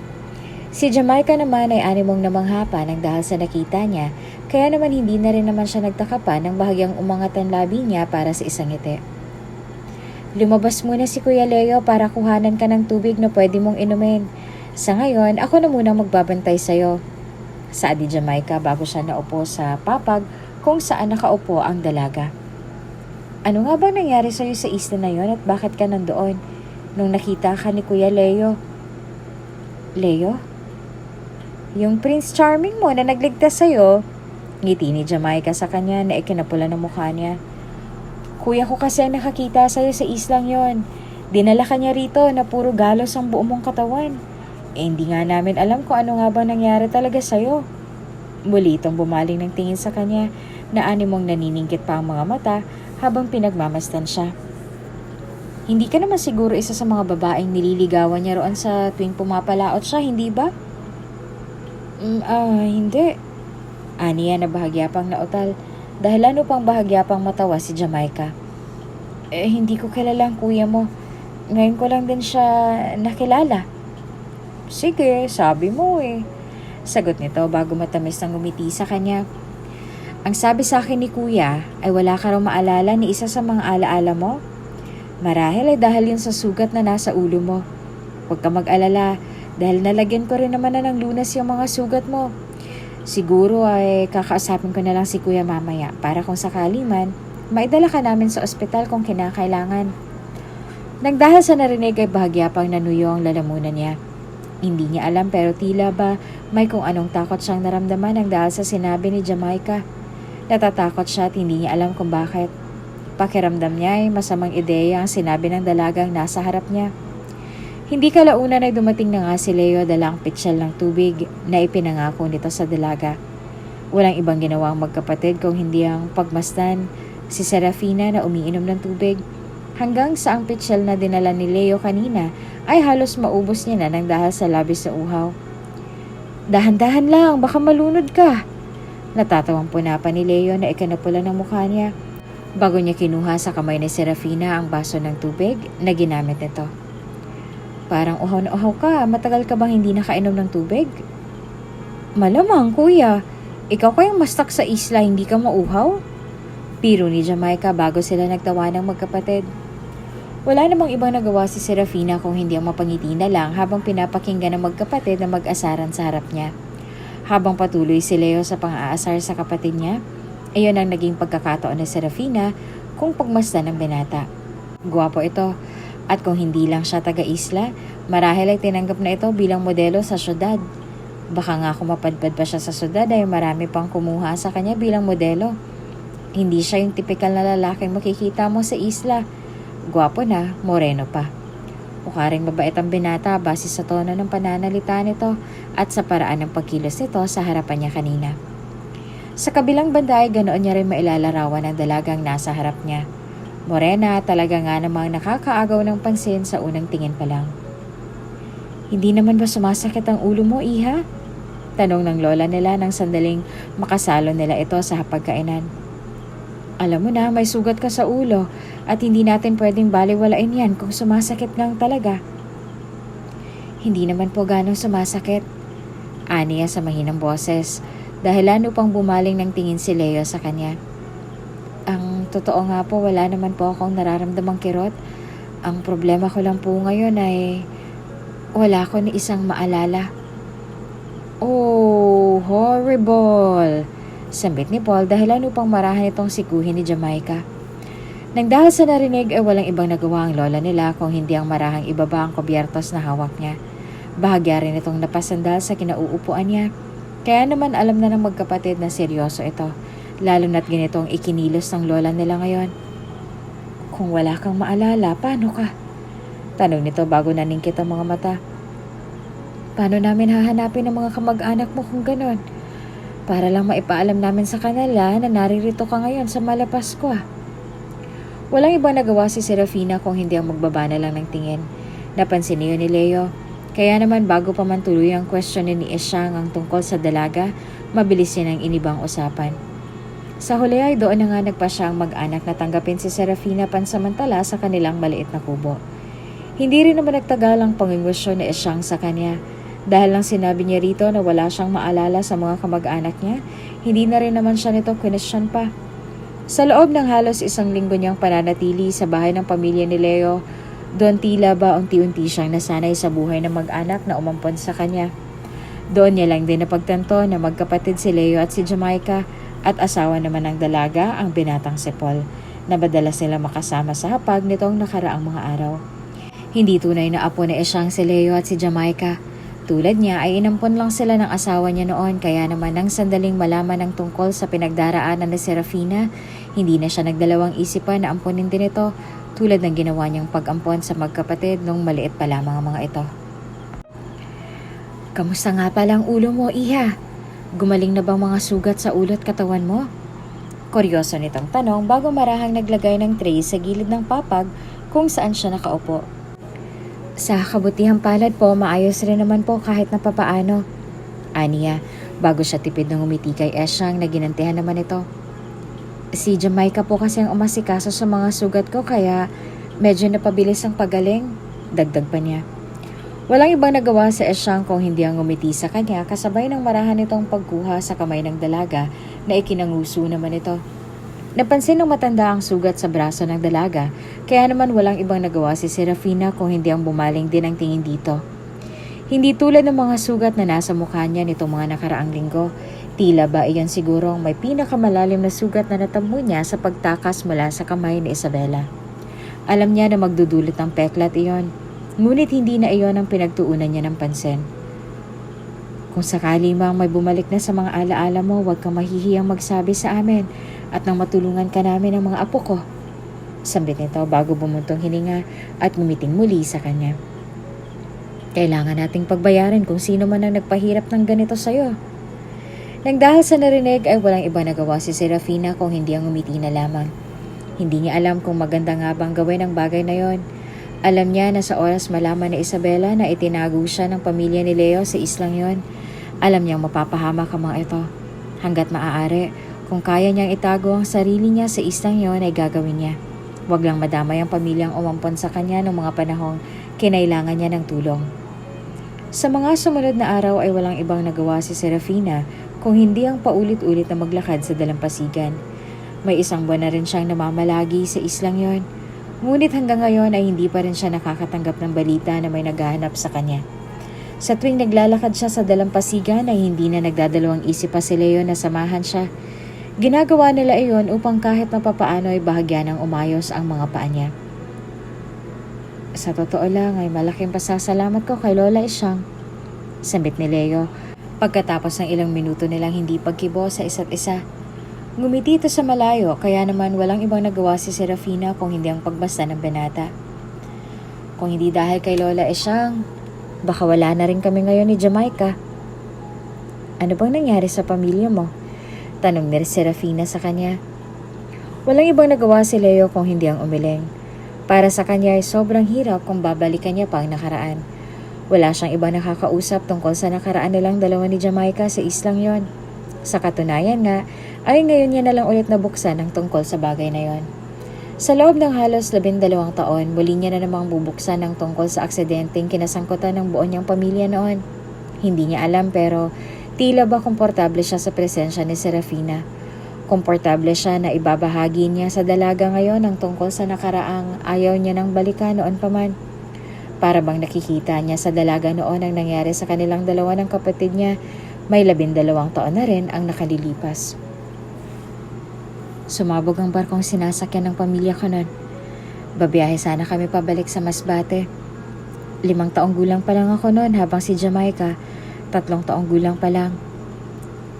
Si Jamaica naman ay animong namangha pa nang dahil sa nakita niya, kaya naman hindi na rin naman siya nagtaka pa nang bahagyang umangat ang labi niya para sa isang ngiti. Lumabas muna si Kuya Leo para kuhanan ka ng tubig na pwede mong inumin. Sa ngayon, ako na muna magbabantay sa'yo. Saad ni Jamaica bago siya naupo sa papag kung saan nakaupo ang dalaga. Ano nga bang nangyari sa'yo sa isla na yon at bakit ka nandoon nung nakita ka ni Kuya Leo? Leo? Yung Prince Charming mo na nagligtas sa'yo? Ngiti ni Jamaica sa kanya na ikinapula ng mukha niya. Kuya ko kasi ang nakakita sa'yo sa islang yon. Dinala ka niya rito na puro galos ang buo mong katawan. Hindi nga namin alam kung ano nga ba nangyari talaga sa'yo. Muli itong bumaling ng tingin sa kanya na animong naniningkit pa ang mga mata habang pinagmamasdan siya. Hindi ka naman siguro isa sa mga babaeng nililigawan niya roon sa tuwing pumapalaot siya, hindi ba? Hindi. Aniya na bahagya pang nautal dahil ano pang bahagya pang matawa si Jamaica. Hindi ko kilala ang kuya mo. Ngayon ko lang din siya nakilala. Sige, sabi mo eh. Sagot nito bago matamis ng ngumiti sa kanya. Ang sabi sa akin ni kuya ay wala ka raw maalala ni isa sa mga alaala mo? Marahil ay dahil yun sa sugat na nasa ulo mo. Huwag ka mag-alala dahil nalagyan ko rin naman na ng lunas yung mga sugat mo. Siguro ay kakausapin ko na lang si kuya mamaya para kung sakali man, maidala ka namin sa ospital kung kinakailangan. Nang dahil sa narinig ay bahagya pang nanuyo ang lalamunan niya. Hindi niya alam pero tila ba may kung anong takot siyang naramdaman nang dahil sa sinabi ni Jamaica. Natatakot siya at hindi niya alam kung bakit. Pakiramdam niya ay masamang ideya ang sinabi ng dalagang nasa harap niya. Hindi kalaunan ay dumating na nga si Leo dala ang pitsyal ng tubig na ipinangako nito sa dalaga. Walang ibang ginawa ang magkapatid kung hindi ang pagmasdan si Serafina na umiinom ng tubig. Hanggang sa ang pitsyal na dinala ni Leo kanina ay halos maubos niya na nang dahil sa labis na uhaw. Dahan-dahan lang, baka malunod ka. Natatawang puna pa ni Leo na ikinapula ng mukha niya. Bago niya kinuha sa kamay ni Serafina ang baso ng tubig na ginamit nito. Parang uhaw na uhaw ka, matagal ka bang hindi nakainom ng tubig? Malamang kuya, ikaw kayang mastak sa isla hindi ka mauhaw? Piro ni Jamaica bago sila nagtawa ng magkapatid. Wala namang ibang nagawa si Serafina kung hindi ang mapangiti na lang habang pinapakinggan ng magkapatid na mag-asaran sa harap niya. Habang patuloy si Leo sa pang-aasar sa kapatid niya, iyon ang naging pagkakataon ni Serafina kung pagmasdan ng binata. Guwapo ito at kung hindi lang siya taga-isla, marahil ay tinanggap na ito bilang modelo sa syudad. Baka nga kung mapadpad pa siya sa syudad ay marami pang kumuha sa kanya bilang modelo. Hindi siya yung tipikal na lalaking makikita mo sa isla. Guwapo na, moreno pa. Mukaring mabait ang binata base sa tono ng pananalita nito at sa paraan ng pagkilos nito sa harapan niya kanina. Sa kabilang banda ay ganoon niya rin mailalarawan ang dalagang nasa harap niya. Morena, talaga nga namang nakakaagaw ng pansin sa unang tingin pa lang. Hindi naman ba sumasakit ang ulo mo, iha? Tanong ng lola nila nang sandaling makasalo nila ito sa hapagkainan. Alam mo na, may sugat ka sa ulo at hindi natin pwedeng baliwalain yan kung sumasakit ngang talaga. Hindi naman po ganong sumasakit. Aniya sa mahinang boses, dahilan upang bumaling ng tingin si Leo sa kanya. Ang totoo nga po, wala naman po akong nararamdamang kirot. Ang problema ko lang po ngayon ay wala ko ni isang maalala. Oh, horrible! Sambit ni Paul dahilan upang marahan itong sikuhin ni Jamaica. Nang dahil sa narinig ay walang ibang nagawa ang lola nila kung hindi ang marahang ibaba ang kubyertos na hawak niya. Bahagya rin itong napasandal sa kinauupuan niya. Kaya naman alam na ng magkapatid na seryoso ito, lalo na't ganitong ikinilos ng lola nila ngayon. Kung wala kang maalala, paano ka? Tanong nito bago naningkit ang mga mata. Paano namin hahanapin ang mga kamag-anak mo kung ganon? Para lang maipaalam namin sa kanila na naririto ka ngayon sa Malapasko. Walang ibang nagawa si Serafina kung hindi ang magbaba na lang ng tingin. Napansin niyo ni Leo. Kaya naman bago pa man tuloy ang question ni Esyang ang tungkol sa dalaga, mabilis yan ang inibang usapan. Sa huli ay doon na nga nagpasya ang mag-anak na tanggapin si Serafina pansamantala sa kanilang maliit na kubo. Hindi rin naman nagtagal ang pangingwisyon ni Esyang sa kanya. Dahil lang sinabi niya rito na wala siyang maalala sa mga kamag-anak niya, hindi na rin naman siya nito question pa. Sa loob ng halos isang linggo niyang pananatili sa bahay ng pamilya ni Leo, doon tila ba unti-unti siyang nasanay sa buhay ng mag-anak na umampon sa kanya. Doon niya lang din napagtanto na magkapatid si Leo at si Jamaica at asawa naman ng dalaga ang binatang si Paul, na madalas sila makasama sa hapag nitong nakaraang mga araw. Hindi tunay na apo ni Esyang si Leo at si Jamaica. Tulad niya ay inampon lang sila ng asawa niya noon kaya naman nang sandaling malaman ng tungkol sa pinagdaraanan ni Serafina, hindi na siya nagdalawang isipan na amponin din ito tulad ng ginawa niyang pag-ampon sa magkapatid nung maliit pa lamang ang mga ito. Kamusta nga pala ang ulo mo, iha? Gumaling na bang mga sugat sa ulo at katawan mo? Kuryoso nitong tanong bago marahang naglagay ng tray sa gilid ng papag kung saan siya nakaupo. Sa kabutihang palad po, maayos rin naman po kahit na papaano. Aniya, bago siya tipid ng umiti kay Esyang na ginantihan naman ito. Si Jamaica po kasi ang umasikaso sa mga sugat ko kaya medyo napabilis ang pagaling. Dagdag pa niya. Walang ibang nagawa sa Esyang kung hindi ang umiti sa kanya kasabay ng marahan nitong pagkuha sa kamay ng dalaga na ikinanguso naman ito. Napansin ng matanda ang sugat sa braso ng dalaga, kaya naman walang ibang nagawa si Serafina kung hindi ang bumaling din ang tingin dito. Hindi tulad ng mga sugat na nasa mukha niya nitong mga nakaraang linggo, tila ba iyan siguro may pinakamalalim na sugat na natamo niya sa pagtakas mula sa kamay ni Isabela. Alam niya na magdudulot ng peklat iyon, ngunit hindi na iyon ang pinagtuunan niya ng pansin. Kung sakali mang may bumalik na sa mga alaala mo, huwag kang mahihiyang magsabi sa amin at nang matulungan ka namin ng mga apo ko. Sambit nito bago bumuntong hininga at ngumiting muli sa kanya. Kailangan nating pagbayaran kung sino man ang nagpahirap ng ganito sa'yo. Nang dahil sa narinig ay walang iba nagawa si Serafina kung hindi ang ngumiti na lamang. Hindi niya alam kung maganda nga bang gawin ang bagay na yon. Alam niya na sa oras malaman ni Isabela na itinago siya ng pamilya ni Leo sa islang yon, alam niyang mapapahamak ang mga ito. Hanggat maaari, kung kaya niyang itago ang sarili niya sa islang yon ay gagawin niya. Huwag lang madamay ang pamilyang umampon sa kanya noong mga panahong kinailangan niya ng tulong. Sa mga sumunod na araw ay walang ibang nagawa si Serafina kung hindi ang paulit-ulit na maglakad sa dalampasigan. May isang buwan na rin siyang namamalagi sa islang yon. Ngunit hanggang ngayon ay hindi pa rin siya nakakatanggap ng balita na may naghahanap sa kanya. Sa tuwing naglalakad siya sa dalampasigan ay hindi na nagdadalawang isip pa si Leo na samahan siya. Ginagawa nila iyon upang kahit na papaano ay bahagya ng umayos ang mga paa niya. Sa totoo lang ay malaking pasasalamat ko kay Lola Esyang, sambit ni Leo pagkatapos ng ilang minuto nilang hindi pagkibo sa isa't isa. Ngumiti ito sa malayo kaya naman walang ibang nagawa si Serafina kung hindi ang pagbasta ng binata. Kung hindi dahil kay Lola Esyang, baka wala na rin kami ngayon ni Jamaica. Ano bang nangyari sa pamilya mo? Tanong ni Serafina sa kanya. Walang ibang nagawa si Leo kung hindi ang umiling. Para sa kanya ay sobrang hirap kung babalikan niya pa ang nakaraan. Wala siyang ibang nakakausap tungkol sa nakaraan nilang dalawa ni Jamaica sa islang yon. Sa katunayan nga, ay ngayon niya na lang ulit nabuksan ang tungkol sa bagay na yon. Sa loob ng halos 12 taon, muli niya na namang bubuksan ang tungkol sa aksidenteng kinasangkutan ng buo niyang pamilya noon. Hindi niya alam pero tila ba komportable siya sa presensya ni Serafina. Komportable siya na ibabahagi niya sa dalaga ngayon ang tungkol sa nakaraang ayaw niya nang balikan noon pa man. Para bang nakikita niya sa dalaga noon ang nangyari sa kanilang dalawa ng kapatid niya, may 12 taon na rin ang nakalilipas. Sumabog ang barkong sinasakyan ng pamilya ko noon. Babiyahe sana kami pabalik sa Masbate. 5 taong gulang pa lang ako noon habang si Jamaica, 3 taong gulang pa lang.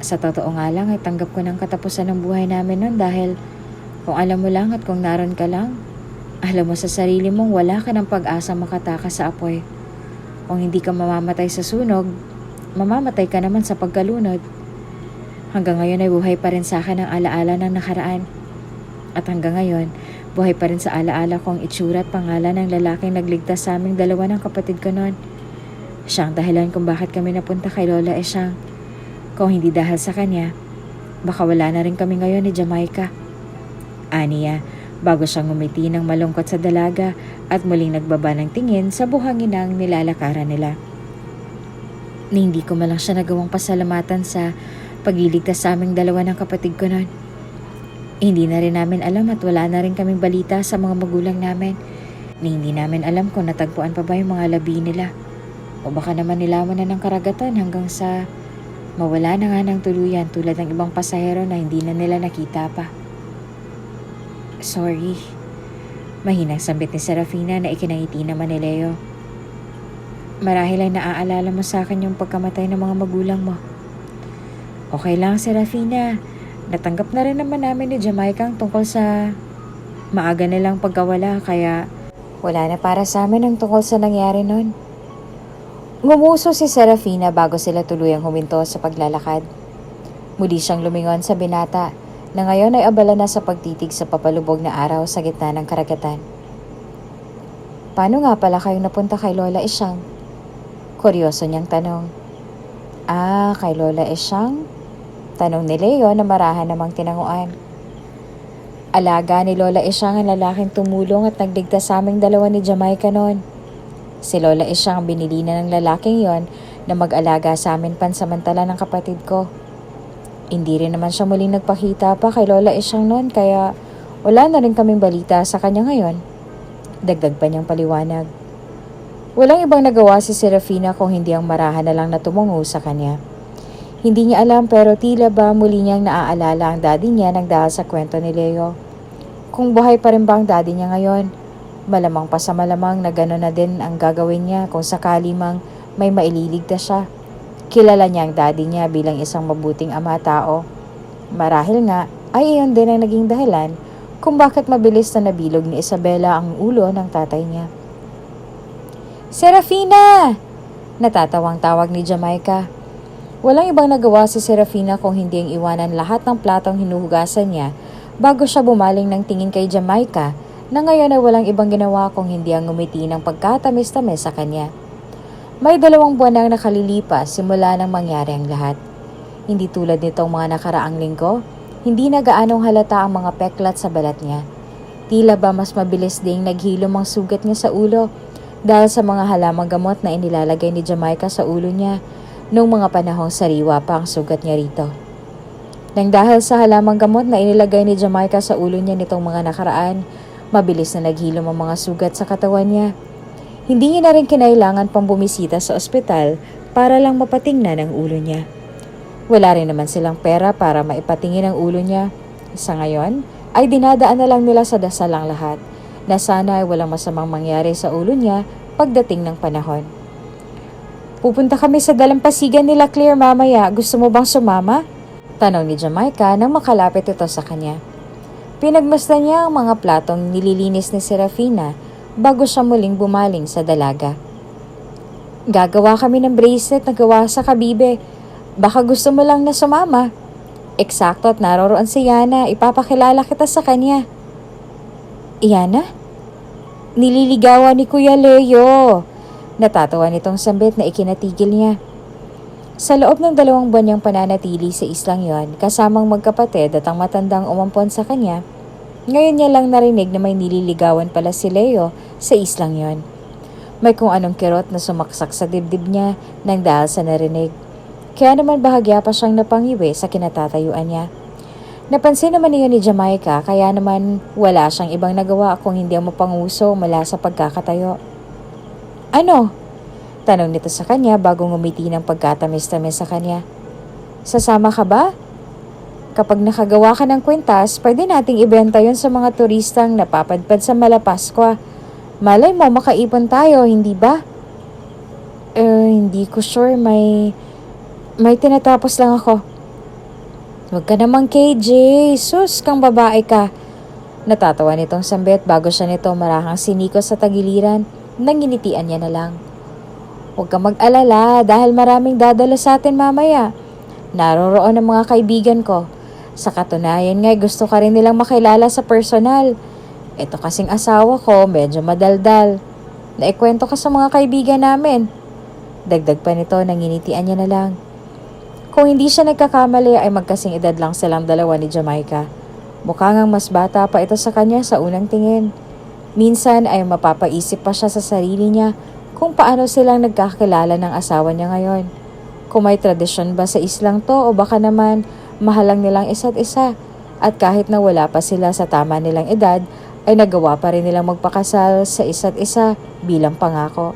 Sa totoo nga lang ay tanggap ko ng katapusan ng buhay namin noon dahil kung alam mo lang at kung naroon ka lang, alam mo sa sarili mong wala ka ng pag-asa makatakas sa apoy. Kung hindi ka mamamatay sa sunog, mamamatay ka naman sa pagkalunod. Hanggang ngayon ay buhay pa rin sa akin ang alaala ng nakaraan. At hanggang ngayon, buhay pa rin sa alaala ko ang itsura at pangalan ng lalaking nagligtas sa aming dalawa ng kapatid ko noon. Siya ang dahilan kung bakit kami napunta kay Lola Esyang. Kung hindi dahil sa kanya, baka wala na rin kami ngayon ni Jamaica. Aniya, bago siyang ngumiti ng malungkot sa dalaga at muling nagbaba ng tingin sa buhanginang nilalakaran nila. Ni hindi ko malang siya nagawang pasalamatan sa pagliligtas sa aming dalawa ng kapatid ko noon. Hindi na rin namin alam at wala na rin kaming balita sa mga magulang namin. Ni hindi namin alam kung natagpuan pa ba yung mga labi nila. O baka naman nilawan na ng karagatan hanggang sa mawala na nga ng tuluyan tulad ng ibang pasahero na hindi na nila nakita pa. Sorry. Mahinang sambit ni Serafina na ikinangiti naman ni Leo. Marahil ay naaalala mo sa akin yung pagkamatay ng mga magulang mo. Okay lang, Serafina. Natanggap na rin naman namin ni Jamaica ang tungkol sa maaga nilang pagkawala kaya wala na para sa amin ang tungkol sa nangyari nun. Ngumuso si Serafina bago sila tuluyang huminto sa paglalakad. Muli siyang lumingon sa binata na ngayon ay abala na sa pagtitig sa papalubog na araw sa gitna ng karagatan. Paano nga pala kayo napunta kay Lola Esyang? Kuryoso niyang tanong. Kay Lola Esyang? Tanong ni Leo na marahan namang tinanguan. Alaga ni Lola Esyang ang lalaking tumulong at nagligtas sa aming dalawa ni Jamaica noon. Si Lola Esyang ang binili na ng lalaking yon na mag-alaga sa amin pansamantala ng kapatid ko. Hindi rin naman siya muling nagpakita pa kay Lola Esyang noon kaya wala na rin kaming balita sa kanya ngayon. Dagdag pa niyang paliwanag. Walang ibang nagawa si Serafina kung hindi ang marahan na lang na tumungo sa kanya. Hindi niya alam pero tila ba muli niyang naaalala ang daddy niya nang dahil sa kwento ni Leo. Kung buhay pa rin ba ang daddy niya ngayon, malamang pa sa malamang na gano'n na din ang gagawin niya kung sakali mang may maililigtas siya. Kilala niya ang daddy niya bilang isang mabuting ama tao. Marahil nga ay iyon din ang naging dahilan kung bakit mabilis na nabilog ni Isabela ang ulo ng tatay niya. Serafina! Natatawang tawag ni Jamaica. Walang ibang nagawa si Serafina kung hindi ang iwanan lahat ng platong hinuhugasan niya bago siya bumaling ng tingin kay Jamaica na ngayon ay walang ibang ginawa kung hindi ang ngumiti ng pagkatamis-tamis sa kanya. May 2 buwan nang nakalilipas simula nang mangyari ang lahat. Hindi tulad nitong mga nakaraang linggo, hindi na gaanong halata ang mga peklat sa balat niya. Tila ba mas mabilis ding naghilom ang sugat niya sa ulo dahil sa mga halamang gamot na inilalagay ni Jamaica sa ulo niya noong mga panahong sariwa pa ang sugat niya rito. Nang dahil sa halamang gamot na inilagay ni Jamaica sa ulo niya nitong mga nakaraan, mabilis na naghilom ang mga sugat sa katawan niya. Hindi niya na rin kinailangan pang bumisita sa ospital para lang mapatingnan ang ulo niya. Wala rin naman silang pera para maipatingin ang ulo niya. Sa ngayon, ay dinadaan na lang nila sa dasal ang lahat na sana ay walang masamang mangyari sa ulo niya pagdating ng panahon. Pupunta kami sa dalampasigan nila Claire mamaya. Gusto mo bang sumama? Tanong ni Jamaica nang makalapit ito sa kanya. Pinagmasdan niya ang mga platong nililinis ni Serafina bago siya muling bumaling sa dalaga. Gagawa kami ng bracelet na gawa sa kabibe. Baka gusto mo lang na sumama. Eksakto at naroroon si Yana, ipapakilala kita sa kanya. Yana? Nililigawan ni Kuya Leo. Natatawa nitong sambit na ikinatigil niya. Sa loob ng 2 buwan niyang pananatili sa islang yon, kasamang magkapatid at ang matandang umampon sa kanya, ngayon niya lang narinig na may nililigawan pala si Leo sa islang yon. May kung anong kirot na sumaksak sa dibdib niya nang dahil sa narinig. Kaya naman bahagya pa siyang napangiwi sa kinatatayuan niya. Napansin naman niya ni Jamaica kaya naman wala siyang ibang nagawa kung hindi ang mapanguso mula sa pagkakatayo. Ano? Tanong nito sa kanya bago ngumiti ng pagkatamis-tamis sa kanya. Sasama ka ba? Kapag nakagawa ka ng kwintas, pwede nating ibenta yon sa mga turistang napapadpad sa Malapaskwa. Malay mo makaipon tayo, hindi ba? Hindi ko sure. May tinatapos lang ako. Huwag ka namang KJ. Sus, kang babae ka. Natatawa nitong sambit bago siya nito marahang siniko sa tagiliran. Nanginitian niya na lang. Huwag kang mag-alala dahil maraming dadalo sa atin mamaya. Naroroon ang mga kaibigan ko. Sa katunayan nga, gusto ka rin nilang makilala sa personal. Ito kasing asawa ko, medyo madaldal. Naikwento ka sa mga kaibigan namin. Dagdag pa nito, nanginitian niya na lang. Kung hindi siya nagkakamali ay magkasing edad lang silang dalawa ni Jamaica. Mukha ngang mas bata pa ito sa kanya sa unang tingin. Minsan ay mapapaisip pa siya sa sarili niya kung paano silang nagkakilala ng asawa niya ngayon. Kung may tradisyon ba sa islang to o baka naman mahalang nilang isa't isa at kahit na wala pa sila sa tama nilang edad ay nagawa pa rin nilang magpakasal sa isa't isa bilang pangako.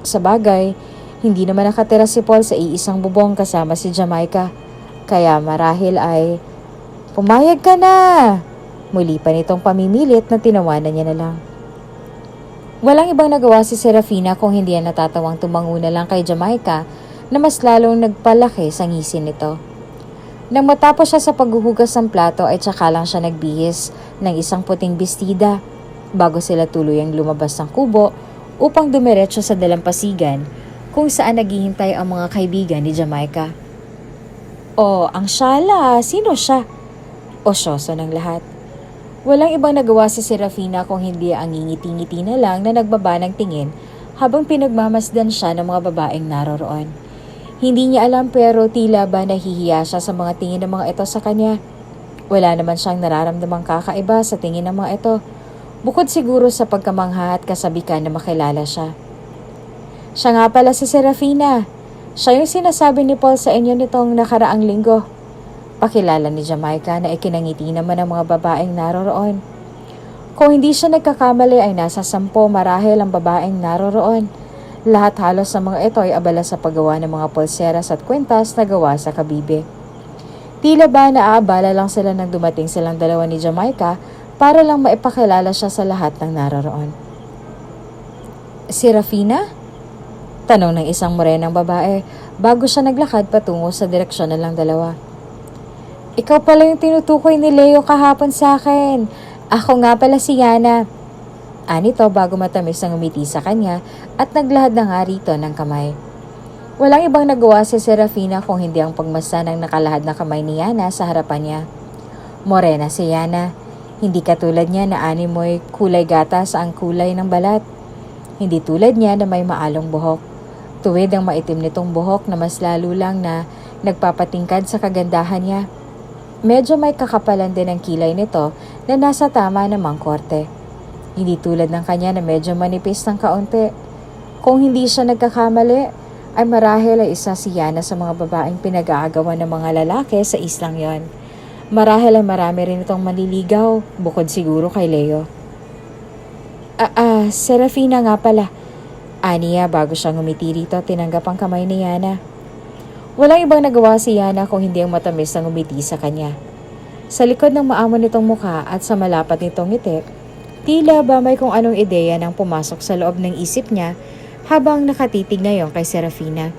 Sa bagay, hindi naman nakatira si Paul sa iisang bubong kasama si Jamaica. Kaya marahil ay, pumayag ka na! Muli pa nitong pamimilit na tinawanan niya na lang. Walang ibang nagawa si Serafina kung hindi yan natatawang tumango na lang kay Jamaica na mas lalong nagpalaki sa ngisin nito. Nang matapos siya sa paghuhugas ng plato ay tsaka lang siya nagbihis ng isang puting bestida bago sila tuluyang lumabas ng kubo upang dumiretso sa dalampasigan kung saan naghihintay ang mga kaibigan ni Jamaica. Oh, ang syala, sino siya? Osyoso ng lahat. Walang ibang nagawa si Serafina kung hindi ang ngingiti-ngiti na lang na nagbaba ng tingin habang pinagmamasdan siya ng mga babaeng naroroon. Hindi niya alam pero tila ba nahihiya siya sa mga tingin ng mga ito sa kanya. Wala naman siyang nararamdamang kakaiba sa tingin ng mga ito. Bukod siguro sa pagkamangha at kasabikan na makilala siya. Siya nga pala si Serafina. Siya yung sinasabi ni Paul sa inyo nitong nakaraang linggo. Pakilala ni Jamaica na ikinangiti naman ng mga babaeng naroroon. Kung hindi siya nagkakamali ay nasa 10 marahil ang babaeng naroroon. Lahat halos sa mga ito ay abala sa paggawa ng mga pulseras at kwintas na gawa sa kabibe. Tila ba naaabala lang sila nang dumating silang dalawa ni Jamaica para lang maipakilala siya sa lahat ng naroroon. Serafina? Tanong ng isang morenang babae bago siya naglakad patungo sa direksyon ng dalawa. Ikaw pala yung tinutukoy ni Leo kahapon sa akin. Ako nga pala si Yana. Anito bago matamis ang umiti sa kanya at naglahad na nga rito ng kamay. Walang ibang nagawa si Serafina kung hindi ang pagmasa ng nakalahad na kamay ni Yana sa harapan niya. Morena si Yana. Hindi katulad niya na animoy kulay gatas ang kulay ng balat. Hindi tulad niya na may maalong buhok. Tuwid ang maitim nitong buhok na mas lalo lang na nagpapatingkad sa kagandahan niya. Medyo may kakapalan din ang kilay nito na nasa tama namang korte. Hindi tulad ng kanya na medyo manipis ng kaunti. Kung hindi siya nagkakamali, ay marahil ay isa si Yana sa mga babaeng pinag-aagawan ng mga lalaki sa islang yon. Marahil ay marami rin itong manliligaw, bukod siguro kay Leo. Serafina nga pala. Aniya bago siya ngumiti rito, tinanggap ang kamay ni Yana. Walang ibang nagawa si Yana kung hindi ang matamis na ngumiti sa kanya. Sa likod ng maamon nitong mukha at sa malapat nitong ngiti, tila ba may kung anong ideya nang pumasok sa loob ng isip niya habang nakatitig ngayon kay Serafina.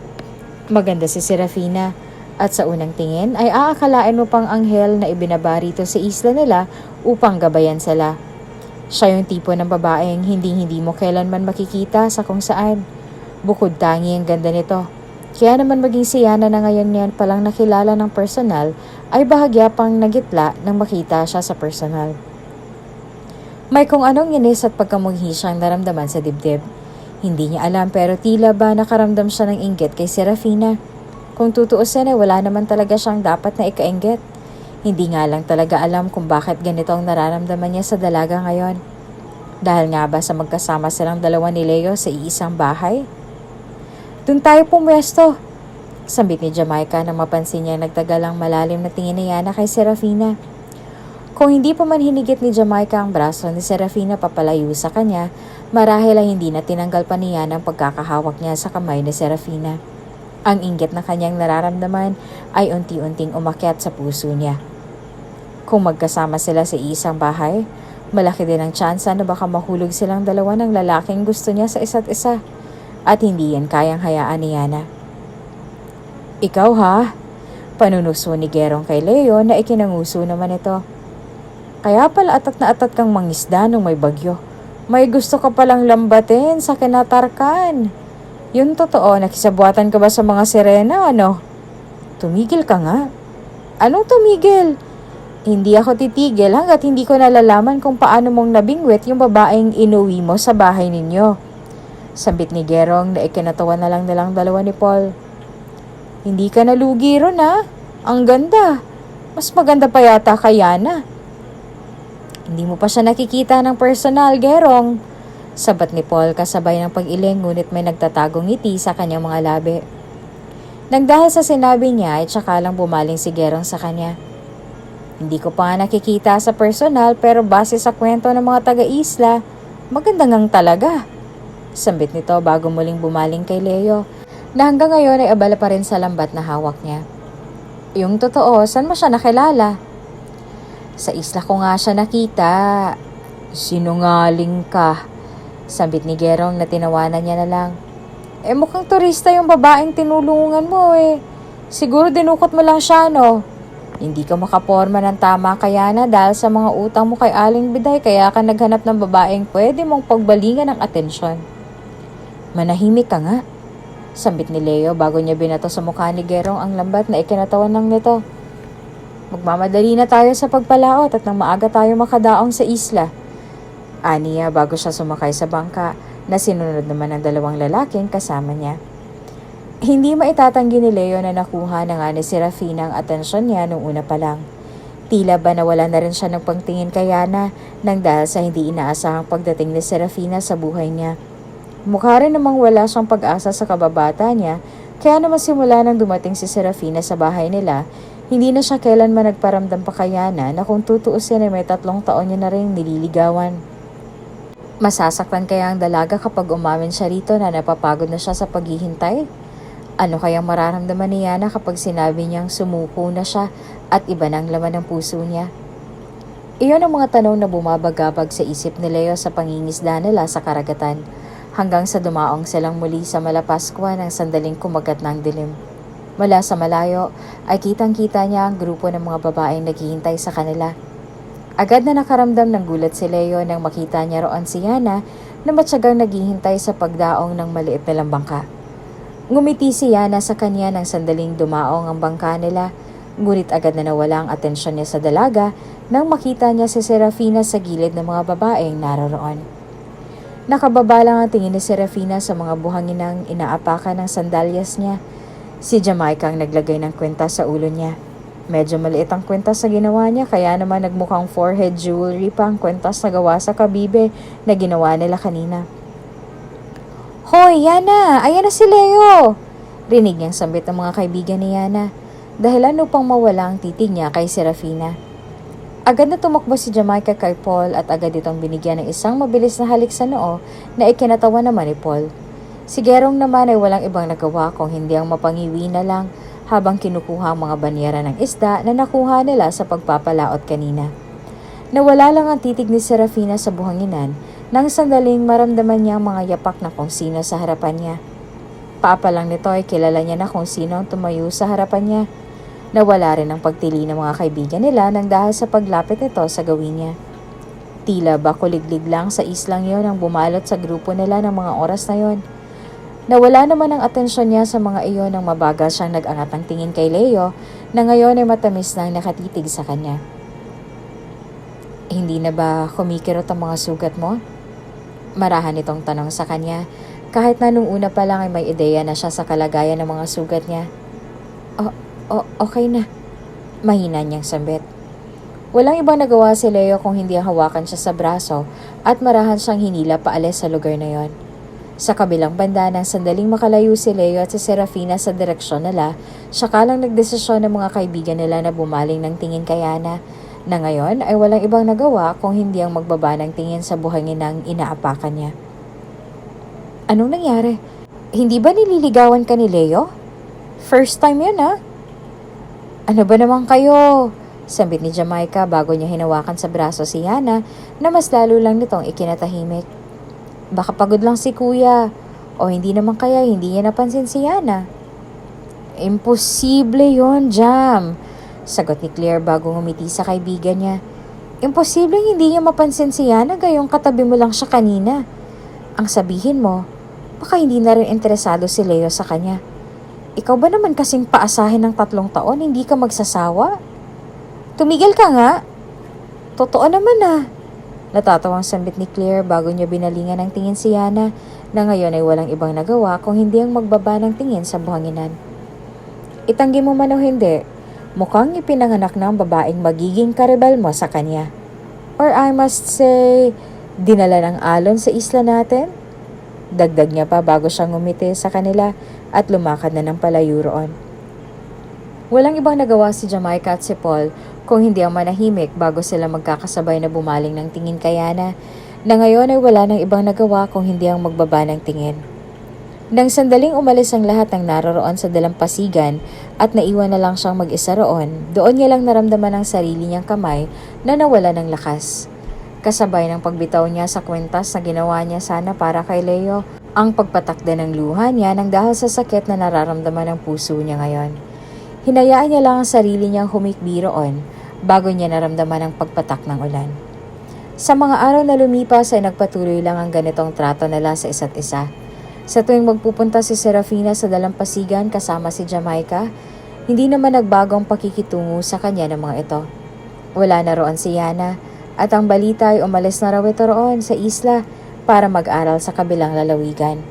Maganda si Serafina at sa unang tingin ay aakalain mo pang anghel na ibinaba rito sa isla nila upang gabayan sila. Siya yung tipo ng babaeng hindi mo kailanman makikita sa kung saan. Bukod tangi ang ganda nito. Kaya naman maging si Yana na ngayon yan palang nakilala ng personal ay bahagya pang nagitla nang makita siya sa personal. May kung anong inis at pagkamughi siyang naramdaman sa dibdib. Hindi niya alam pero tila ba nakaramdam siya ng inggit kay Serafina. Kung tutuusin ay wala naman talaga siyang dapat na ikainggit. Hindi nga lang talaga alam kung bakit ganito ang nararamdaman niya sa dalaga ngayon. Dahil nga ba sa magkasama silang dalawa ni Leo sa iisang bahay? Doon tayo pumwesto, sambit ni Jamaica nang mapansin niya nagtagalang malalim na tingin ni Yana kay Serafina. Kung hindi pa man hinigit ni Jamaica ang braso ni Serafina papalayo sa kanya, marahil ay hindi na tinanggal pa ni Yana ang pagkakahawak niya sa kamay ni Serafina. Ang inggit na kanyang nararamdaman ay unti-unting umakyat sa puso niya. Kung magkasama sila sa isang bahay, malaki din ang tsansa na baka mahulog silang dalawa ng lalaking gusto niya sa isa't isa. At hindi yan kayang hayaan ni Yana. Ikaw ha? Panunuso ni Gerong kay Leo na ikinanguso naman ito. Kaya pala atat na atat kang mangisda nung may bagyo. May gusto ka palang lambatin sa kinatarkan. Yun totoo, nakisabuatan ka ba sa mga sirena ano? Tumigil ka nga. Anong tumigil? Hindi ako titigil hanggat hindi ko nalalaman kung paano mong nabingwit yung babaeng inuwi mo sa bahay ninyo. Sambit ni Gerong na ikinatawa na lang nilang dalawa ni Paul. Hindi ka nalugi ron ha? Ang ganda. Mas maganda pa yata kay Yana. Hindi mo pa siya nakikita ng personal, Gerong. Sabat ni Paul kasabay ng pag-iling ngunit may nagtatagong ngiti sa kanyang mga labi. Nang dahil sa sinabi niya ay tsaka lang bumaling si Gerong sa kanya. Hindi ko pa nga nakikita sa personal pero base sa kwento ng mga taga-isla, maganda ngang talaga. Sambit nito bago muling bumaling kay Leo na hanggang ngayon ay abala pa rin sa lambat na hawak niya. Yung totoo, saan mo siya nakilala? Sa isla ko nga siya nakita. Sinungaling ka. Sambit ni Gerong na tinawanan niya na lang. Mukhang turista yung babaeng tinulungan mo eh. Siguro dinukot mo lang siya no? Hindi ka makaporma ng tama kaya na dahil sa mga utang mo kay Aling Biday kaya ka naghanap ng babaeng pwede mong pagbalingan ng atensyon. Manahimik ka nga. Sambit ni Leo bago niya binato sa mukha ni Gerong ang lambat na ikinatawan ng nito. Magmamadali na tayo sa pagpalaot at nang maaga tayo makadaong sa isla. Aniya bago siya sumakay sa bangka na sinunod naman ng dalawang lalaking kasama niya. Hindi maitatanggi ni Leo na nakuha na nga ni Serafina ang atensyon niya nung una pa lang. Tila ba nawala na rin siya ng pangtingin kay Yana nang dahil sa hindi inaasahang pagdating ni Serafina sa buhay niya. Mukha rin namang wala siyang pag-asa sa kababata niya kaya naman simula nang dumating si Serafina sa bahay nila, hindi na siya kailanman nagparamdam pa kay Yana na kung tutuusin ay may 3 taon niya na rin nililigawan. Masasaktan kaya ang dalaga kapag umamin siya rito na napapagod na siya sa paghihintay? Ano kayang mararamdaman ni Yana kapag sinabi niyang sumuko na siya at iba ng laman ng puso niya? Iyon ang mga tanong na bumabagabag sa isip ni Leo sa pangingisda nila sa karagatan hanggang sa dumaong silang muli sa Malapaskwa ng sandaling kumagat ng dilim. Mula sa malayo ay kitang-kita niya ang grupo ng mga babaeng naghihintay sa kanila. Agad na nakaramdam ng gulat si Leo nang makita niya roon si Yana na matyagang naghihintay sa pagdaong ng maliit na bangka. Ngumiti si Yana sa kanya nang sandaling dumaong ang bangka nila, ngunit agad na nawala ang atensyon niya sa dalaga nang makita niya si Serafina sa gilid ng mga babaeng naroroon. Nakababa lang ang tingin ni Serafina sa mga buhanginang inaapakan ng sandalyas niya. Si Jamaica ang naglagay ng kwenta sa ulo niya. Medyo maliit ang kwentas na ginawa niya kaya naman nagmukhang forehead jewelry pa ang kwentas na gawa sa kabibe na ginawa nila kanina. Hoy, Yana! Ayan na si Leo! Rinig niyang sambit ng mga kaibigan ni Yana dahil ano pang mawala ang titig niya kay Serafina. Agad na tumakbo si Jamaica kay Paul at agad itong binigyan ng isang mabilis na halik sa noo na ikinatawa naman ni Paul. Si Gerong naman ay walang ibang nagawa kung hindi ang mapangiwi na lang habang kinukuha ang mga banyera ng isda na nakuha nila sa pagpapalaot kanina. Nawala lang ang titig ni Serafina sa buhanginan nang sandaling maramdaman niya ang mga yapak na kung sino sa harapan niya. Paapa lang nito ay kilala niya na kung sino ang tumayo sa harapan niya. Nawala rin ang pagtili ng mga kaibigan nila nang dahil sa paglapit nito sa gawin niya. Tila ba kuliglig lang sa islang yon ang bumalot sa grupo nila ng mga oras na yon. Nawala naman ang atensyon niya sa mga iyon nang mabagal siyang nag-angat ng tingin kay Leo na ngayon ay matamis nang nakatitig sa kanya. Hindi na ba kumikirot ang mga sugat mo? Marahan itong tanong sa kanya kahit na nung una pa lang ay may ideya na siya sa kalagayan ng mga sugat niya. Okay na. Mahina niyang sambit. Walang ibang nagawa si Leo kung hindi hawakan siya sa braso at marahan siyang hinila paalis sa lugar na yon. Sa kabilang banda nang sandaling makalayo si Leo at si Serafina sa direksyon nila, saka lang nagdesisyon ng mga kaibigan nila na bumaling ng tingin kay Ana, na ngayon ay walang ibang nagawa kung hindi ang magbaba ng tingin sa buhangin ng inaapakan niya. Anong nangyari? Hindi ba nililigawan ka ni Leo? First time yun ha? Ano ba naman kayo? Sambit ni Jamaica bago niya hinawakan sa braso si Ana na mas lalo lang nitong ikinatahimik. Baka pagod lang si kuya o hindi naman kaya hindi niya napansin si Ana. Imposible yon, Jam. Sagot ni Claire bago ngumiti sa kaibigan niya. Imposible hindi niya mapansin si Ana gayong katabi mo lang siya kanina. Ang sabihin mo, baka hindi na rin interesado si Leo sa kanya. Ikaw ba naman kasing paasahin ng 3 taon, hindi ka magsasawa? Tumigil ka nga. Totoo naman ah. Natatawang sambit ni Claire bago niya binalingan ng tingin si Ana na ngayon ay walang ibang nagawa kung hindi ang magbaba ng tingin sa buhanginan. Itanggi mo man o hindi, mukhang ipinanganak na ang babaeng magiging karibal mo sa kanya. Or I must say, dinala ng alon sa isla natin? Dagdag niya pa bago siya ngumiti sa kanila at lumakad na ng palayo roon. Walang ibang nagawa si Jamaica at si Paul kung hindi ang manahimik bago sila magkakasabay na bumaling ng tingin kay Ana, na ngayon ay wala nang ibang nagawa kung hindi ang magbaba ng tingin. Nang sandaling umalis ang lahat ng naroroon sa dalampasigan at naiwan na lang siyang mag-isa roon, doon niya lang naramdaman ang sarili niyang kamay na nawala ng lakas. Kasabay ng pagbitaw niya sa kwentas na ginawa niya sana para kay Leo, ang pagpatakda ng luha niya nang dahil sa sakit na nararamdaman ng puso niya ngayon. Hinayaan niya lang ang sarili niyang humikbi roon bago niya naramdaman ang pagpatak ng ulan. Sa mga araw na lumipas ay nagpatuloy lang ang ganitong trato nila sa isa't isa. Sa tuwing magpupunta si Serafina sa dalampasigan kasama si Jamaica, hindi naman nagbago ang pakikitungo sa kanya ng mga ito. Wala na roon si Yana at ang balita ay umalis na raw ito roon sa isla para mag-aral sa kabilang lalawigan.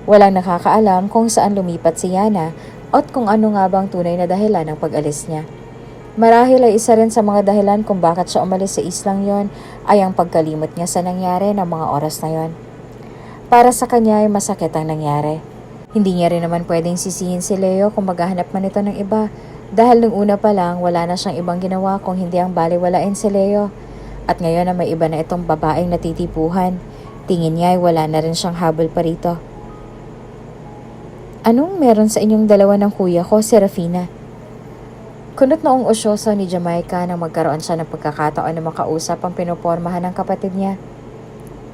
Walang nakakaalam kung saan lumipat si Yana at kung ano nga bang tunay na dahilan ng pag-alis niya. Marahil ay isa rin sa mga dahilan kung bakit siya umalis sa islang yon ay ang pagkalimot niya sa nangyari ng mga oras na yon. Para sa kanya ay masakit ang nangyari. Hindi niya rin naman pwedeng sisihin si Leo kung maghahanap man ito ng iba dahil nung una pa lang wala na siyang ibang ginawa kung hindi ang baliwalain si Leo. At ngayon na may iba na itong babaeng natitipuhan, tingin niya ay wala na rin siyang habol pa rito. Anong meron sa inyong dalawa ng kuya ko, Serafina? Kunot noong usyoso ni Jamaica nang magkaroon siya ng pagkakataon na makausap ang pinopormahan ng kapatid niya.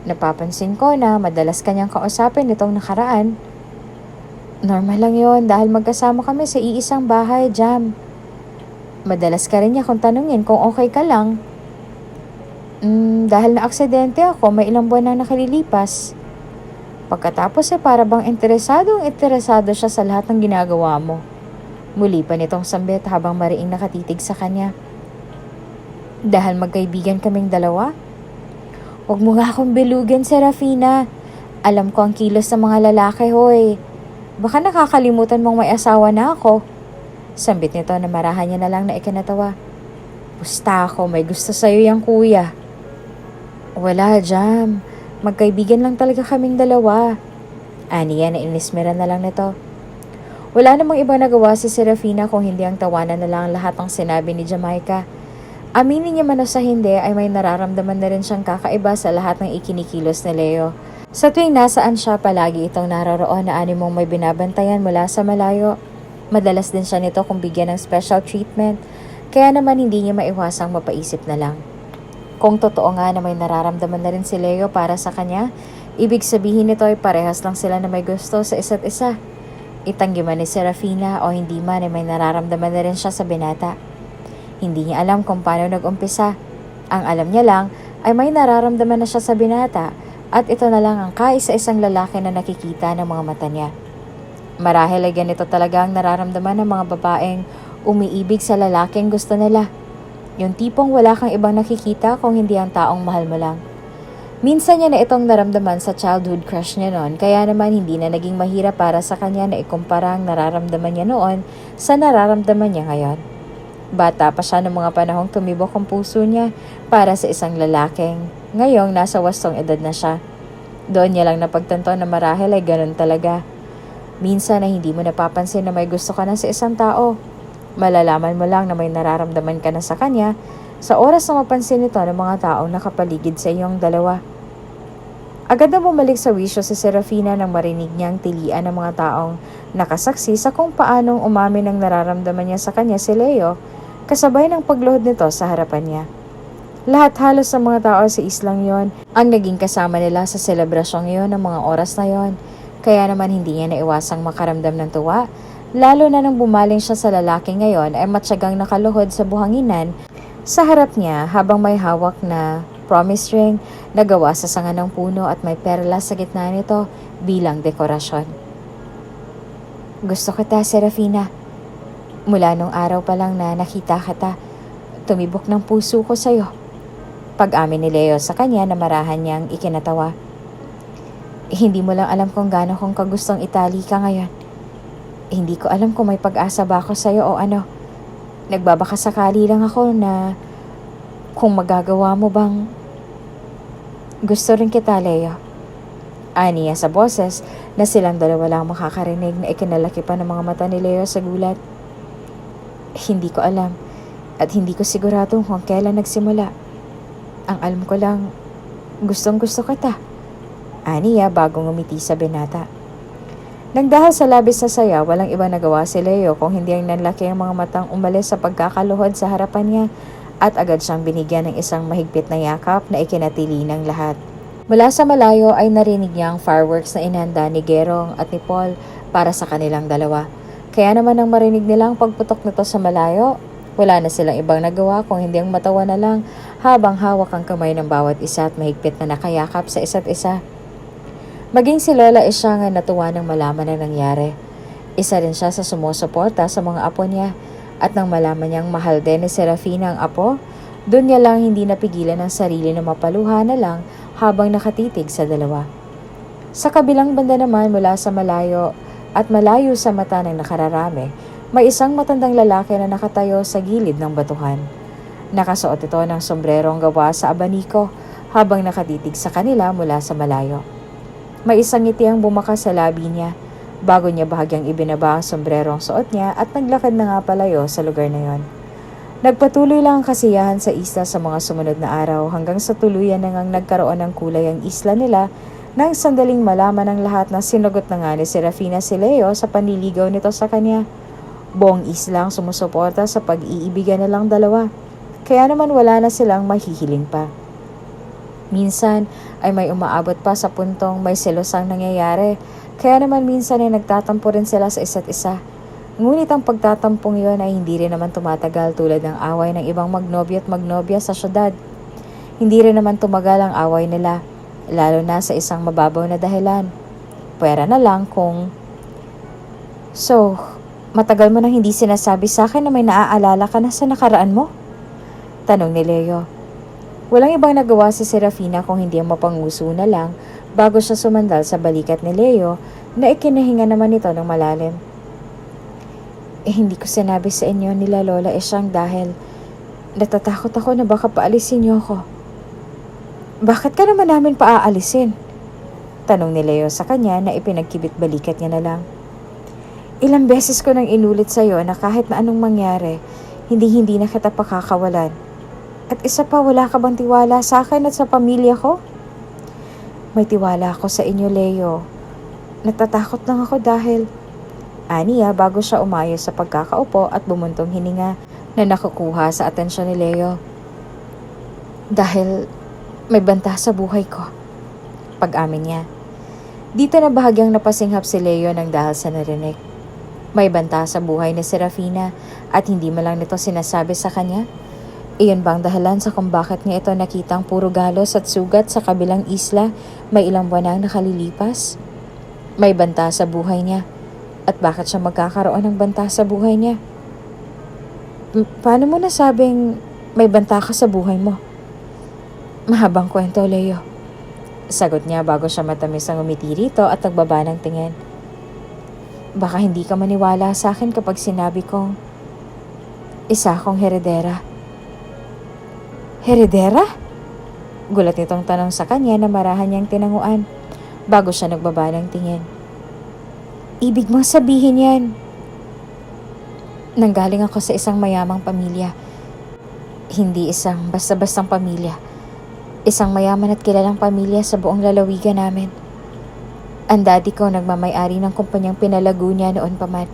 Napapansin ko na madalas kanyang kausapin itong nakaraan. Normal lang yon dahil magkasama kami sa iisang bahay, Jam. Madalas ka rin niya kung tanungin kung okay ka lang. Dahil na-aksidente ako, may ilang buwan na nakalilipas. Pagkatapos para bang interesado siya sa lahat ng ginagawa mo. Muli pa nitong sambit habang mariing nakatitig sa kanya. Dahil magkaibigan kaming dalawa? Huwag mo nga akong bilugin, Serafina. Alam ko ang kilos ng mga lalaki, hoy. Baka nakakalimutan mong may asawa na ako. Sambit nito na marahan niya na lang na ikinatawa. Pusta ako, may gusto sa'yo yang kuya. Wala, Jam. Magkaibigan lang talaga kaming dalawa. Aniya na inismera na lang nito. Wala namang ibang nagawa si Serafina kung hindi ang tawanan na lang lahat ng sinabi ni Jamaica. Aminin niya man o sa hindi ay may nararamdaman na rin siyang kakaiba sa lahat ng ikinikilos ni Leo. Sa tuwing nasaan siya, palagi itong naroroon na animong may binabantayan mula sa malayo. Madalas din siya nito kung bigyan ng special treatment, kaya naman hindi niya maiwasang mapaisip na lang. Kung totoo nga na may nararamdaman na rin si Leo para sa kanya, ibig sabihin nito ay parehas lang sila na may gusto sa isa't isa. Itanggi man ni Serafina o hindi man ay may nararamdaman na rin siya sa binata. Hindi niya alam kung paano nag-umpisa. Ang alam niya lang ay may nararamdaman na siya sa binata at ito na lang ang kaisa-isang lalaki na nakikita ng mga mata niya. Marahil ay ganito talaga ang nararamdaman ng mga babaeng umiibig sa lalaking gusto nila. Yung tipong wala kang ibang nakikita kung hindi ang taong mahal mo lang. Minsan niya na itong naramdaman sa childhood crush niya noon, kaya naman hindi na naging mahirap para sa kanya na ikumpara ang nararamdaman niya noon sa nararamdaman niya ngayon. Bata pa siya ng mga panahong tumibok ang puso niya para sa isang lalaking. Ngayong nasa wastong edad na siya. Doon niya lang napagtanto na marahil ay ganun talaga. Minsan na hindi mo napapansin na may gusto ka na sa isang tao. Malalaman mo lang na may nararamdaman ka na sa kanya sa oras na mapansin ito ng mga taong nakapaligid sa iyong dalawa. Agad na bumalik sa wisyo si Serafina nang marinig niyang tilian ng mga taong nakasaksi sa kung paanong umamin ng nararamdaman niya sa kanya si Leo, kasabay ng pagluhod nito sa harapan niya. Lahat halos ng mga tao sa islang yon ang naging kasama nila sa selebrasyong iyon ng mga oras na yon, kaya naman hindi niya naiwasang makaramdam ng tuwa, lalo na nang bumaling siya sa lalaki ngayon ay matyagang nakaluhod sa buhanginan sa harap niya habang may hawak na promise ring na gawa sa sanga ng puno at may perlas sa gitna nito bilang dekorasyon. Gusto kita, Serafina. Mula nung araw pa lang na nakita kita, tumibok ng puso ko sa'yo. Pag-amin ni Leo sa kanya na marahan niyang ikinatawa. Hindi mo lang alam kung gaano kong kagustong itali ka ngayon. Hindi ko alam kung may pag-asa ba ako sa'yo o ano. Nagbabaka sakali lang ako na kung magagawa mo bang gusto rin kita, Leo. Aniya sa boses na silang dalawa lang makakarinig na ikinalaki pa ng mga mata ni Leo sa gulat. Hindi ko alam at hindi ko sigurado kung kailan nagsimula. Ang alam ko lang, gustong gusto kita. Aniya bago ngumiti sa binata. Nang dahil sa labis na saya, walang ibang nagawa si Leo kung hindi ang nanlaki ang mga matang umalis sa pagkakaluhod sa harapan niya at agad siyang binigyan ng isang mahigpit na yakap na ikinatili ng lahat. Mula sa malayo ay narinig niya ang fireworks na inhanda ni Gerong at ni Paul para sa kanilang dalawa. Kaya naman nang marinig nilang pagputok nito sa malayo, wala na silang ibang nagawa kung hindi ang matawa na lang habang hawak ang kamay ng bawat isa at mahigpit na nakayakap sa isa't isa. Maging si Lola Isyang ay natuwa nang malaman ang nangyari. Isa rin siya sa sumusuporta sa mga apo niya at nang malaman niyang mahal din ni Serafina ang apo, doon niya lang hindi napigilan ang sarili na mapaluha na lang habang nakatitig sa dalawa. Sa kabilang banda naman mula sa malayo at malayo sa mata ng nakararami, may isang matandang lalaki na nakatayo sa gilid ng batuhan. Nakasuot ito ng sombrerong gawa sa abaniko habang nakatitig sa kanila mula sa malayo. May isang ngiti ang bumakas sa labi niya bago niya bahagyang ibinaba ang sombrerong suot niya at naglakad na nga palayo sa lugar na yon. Nagpatuloy lang ang kasiyahan sa isla sa mga sumunod na araw hanggang sa tuluyan na ngang nagkaroon ng kulay ang isla nila nang sandaling malaman ng lahat na sinugot na nga ni Serafina si Leo sa panliligaw nito sa kanya. Buong isla ang sumusuporta sa pag-iibigan nilang dalawa, kaya naman wala na silang mahihiling pa. Minsan ay may umaabot pa sa puntong may selosang nangyayari, kaya naman minsan ay nagtatampo rin sila sa isa't isa. Ngunit ang pagtatampong iyon ay hindi rin naman tumatagal tulad ng away ng ibang magnobyo at magnobya sa syudad. Hindi rin naman tumagal ang away nila, lalo na sa isang mababaw na dahilan. Pwera na lang kung... So, matagal mo nang hindi sinasabi sa akin na may naaalala ka na sa nakaraan mo? Tanong ni Leo. Walang ibang nagawa si Serafina kung hindi ang mapanguso na lang bago siya sumandal sa balikat ni Leo na ikinahinga naman ito ng malalim. Hindi ko sinabi sa inyo nila Lola Isyang dahil natatakot ako na baka paalisin niyo ako. Bakit ka naman namin paaalisin? Tanong ni Leo sa kanya na ipinagkibit balikat niya na lang. Ilang beses ko nang inulit sa iyo na kahit na anong mangyari, hindi na kita pakakawalan. At isa pa, wala ka bang tiwala sa akin at sa pamilya ko? May tiwala ako sa inyo, Leo. Natatakot lang ako dahil... Aniya bago siya umayo sa pagkakaupo at bumuntong hininga na nakukuha sa atensyon ni Leo. Dahil may banta sa buhay ko. Pag-amin niya. Dito na bahagyang napasinghap si Leo nang dahil sa narinig. May banta sa buhay ni Serafina at hindi mo lang nito sinasabi sa kanya. Iyon bang dahilan sa kung bakit niya ito nakitang puro galos at sugat sa kabilang isla may ilang buwan nang nakalilipas? May banta sa buhay niya. At bakit siya magkakaroon ng banta sa buhay niya? Paano mo nasabing may banta ka sa buhay mo? Mahabang kwento, Leo. Sagot niya bago siya matamis ang umiti rito at nagbaba ng tingin. Baka hindi ka maniwala sa akin kapag sinabi kong isa akong heredera. Heredera? Gulat nitong tanong sa kanya na marahan niyang tinanguan bago siya nagbaba ng tingin. Ibig mong sabihin yan? Nanggaling ako sa isang mayamang pamilya. Hindi isang basta-bastang pamilya. Isang mayaman at kilalang pamilya sa buong lalawigan namin. Ang daddy ko nagmamay-ari ng kumpanyang pinalago niya noon pa man.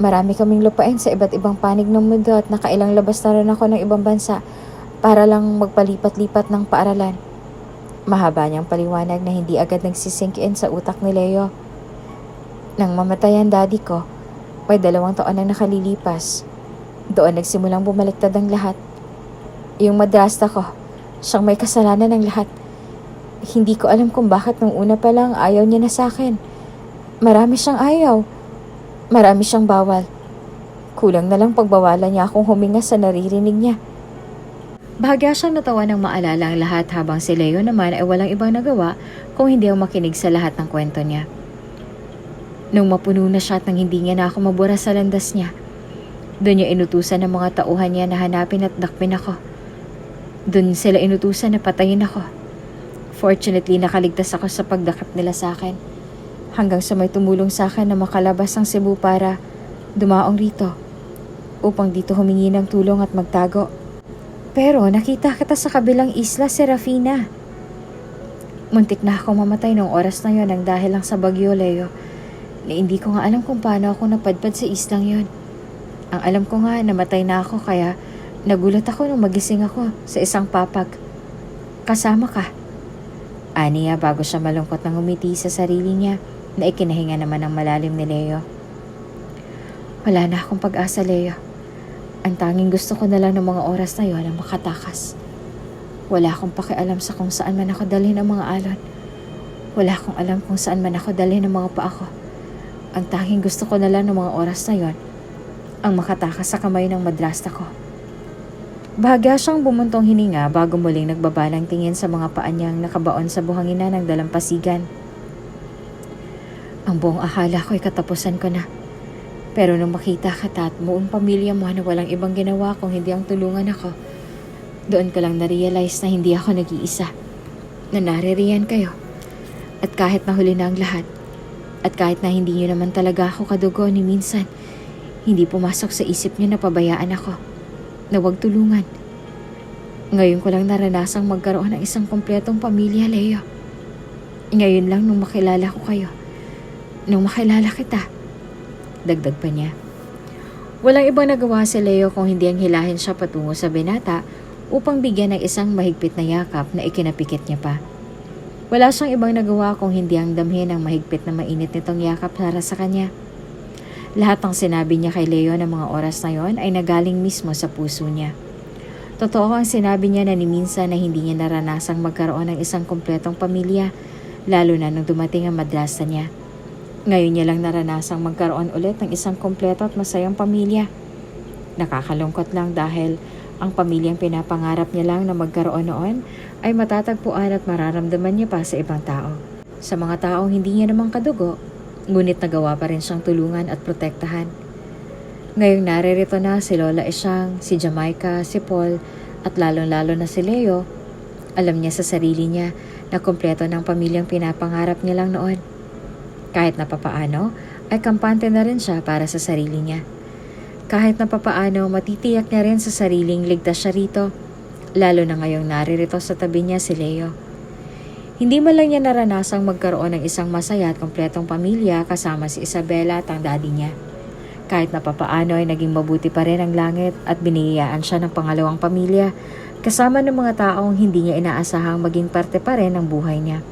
Marami kaming lupain sa iba't ibang panig ng mundo at nakailang labas na rin ako ng ibang bansa para lang magpalipat-lipat ng paaralan. Mahaba niyang paliwanag na hindi agad nagsisink in sa utak ni Leo. Nang mamatay ang daddy ko, may 2 taon na nakalilipas. Doon nagsimulang bumaliktad ang lahat. Yung madrasta ko, siyang may kasalanan ng lahat. Hindi ko alam kung bakit nung una pa lang ayaw niya na sa akin. Marami siyang ayaw. Marami siyang bawal. Kulang na lang pagbawalan niya akong huminga sa naririnig niya. Bahagya siyang natawa ng maalala ang lahat habang si Leo naman ay walang ibang nagawa kung hindi ang makinig sa lahat ng kwento niya. Nung mapuno na siya at nang hindi niya na ako mabura sa landas niya, doon niya inutusan ng mga tauhan niya na hanapin at dakpin ako. Doon sila inutusan na patayin ako. Fortunately, nakaligtas ako sa pagdakip nila sa akin. Hanggang sa may tumulong sa akin na makalabas ng Cebu para dumaong rito upang dito humingi ng tulong at magtago. Pero nakita kita sa kabilang isla, Serafina. Muntik na ako mamatay noong oras na yon nang dahil lang sa bagyo, Leo. Na hindi ko nga alam kung paano ako napadpad sa islang yon. Ang alam ko nga, namatay na ako kaya nagulat ako nung magising ako sa isang papag. Kasama ka. Aniya bago siya malungkot nang umiti sa sarili niya na ikinahinga naman ng malalim ni Leo. Wala na akong pag-asa, Leo. Ang tanging gusto ko na lang ng mga oras na yon ang makatakas. Wala akong pakialam sa kung saan man ako dalhin ang mga alon. Wala akong alam kung saan man ako dalhin ang mga paa ko. Ang tanging gusto ko na lang ng mga oras na yon ang makatakas sa kamay ng madrasta ko. Bahagya siyang bumuntong hininga bago muling nagbaba ng tingin sa mga paa niyang nakabaon sa buhangina ng dalampasigan. Ang buong akala ko ay katapusan ko na. Pero nung makita ka at buong pamilya mo na walang ibang ginawa kung hindi ang tulungan ako, doon ko lang na-realize na hindi ako nag-iisa. Na naririyan kayo. At kahit nahuli na ang lahat, at kahit na hindi niyo naman talaga ako kadugo ni minsan, hindi pumasok sa isip niyo na pabayaan ako, na huwag tulungan. Ngayon ko lang naranasang magkaroon ng isang kumpletong pamilya, Leo. Ngayon lang nung makilala ko kayo. Nung makilala kita. Dagdag pa niya. Walang ibang nagawa si Leo kung hindi ang hilahin siya patungo sa binata upang bigyan ng isang mahigpit na yakap na ikinapikit niya pa. Wala siyang ibang nagawa kung hindi ang damhin ang mahigpit na mainit nitong yakap para sa kanya. Lahat ng sinabi niya kay Leo ng mga oras na yon ay nagaling mismo sa puso niya. Totoo ang sinabi niya na ni minsan na hindi niya naranasang magkaroon ng isang kumpletong pamilya, lalo na nung dumating ang madrasa niya. Ngayon niya lang naranasang magkaroon ulit ng isang kumpleto at masayang pamilya. Nakakalungkot lang dahil ang pamilyang pinapangarap niya lang na magkaroon noon ay matatagpuan at mararamdaman niya pa sa ibang tao. Sa mga taong hindi niya naman kadugo, ngunit nagawa pa rin siyang tulungan at protektahan. Ngayong naririto na si Lola Isyang, si Jamaica, si Paul at lalong-lalo na si Leo, alam niya sa sarili niya na kumpleto ng pamilyang pinapangarap niya lang noon. Kahit na papaano, ay kampante na rin siya para sa sarili niya. Kahit na papaano, matitiyak niya rin sa sariling ligtas siya rito, lalo na ngayong naririto sa tabi niya si Leo. Hindi man lang niya naranasang magkaroon ng isang masaya at kumpletong pamilya kasama si Isabela at ang daddy niya. Kahit na papaano ay naging mabuti pa rin ang langit at biniyayaan siya ng pangalawang pamilya kasama ng mga taong hindi niya inaasahang maging parte pa rin ng buhay niya.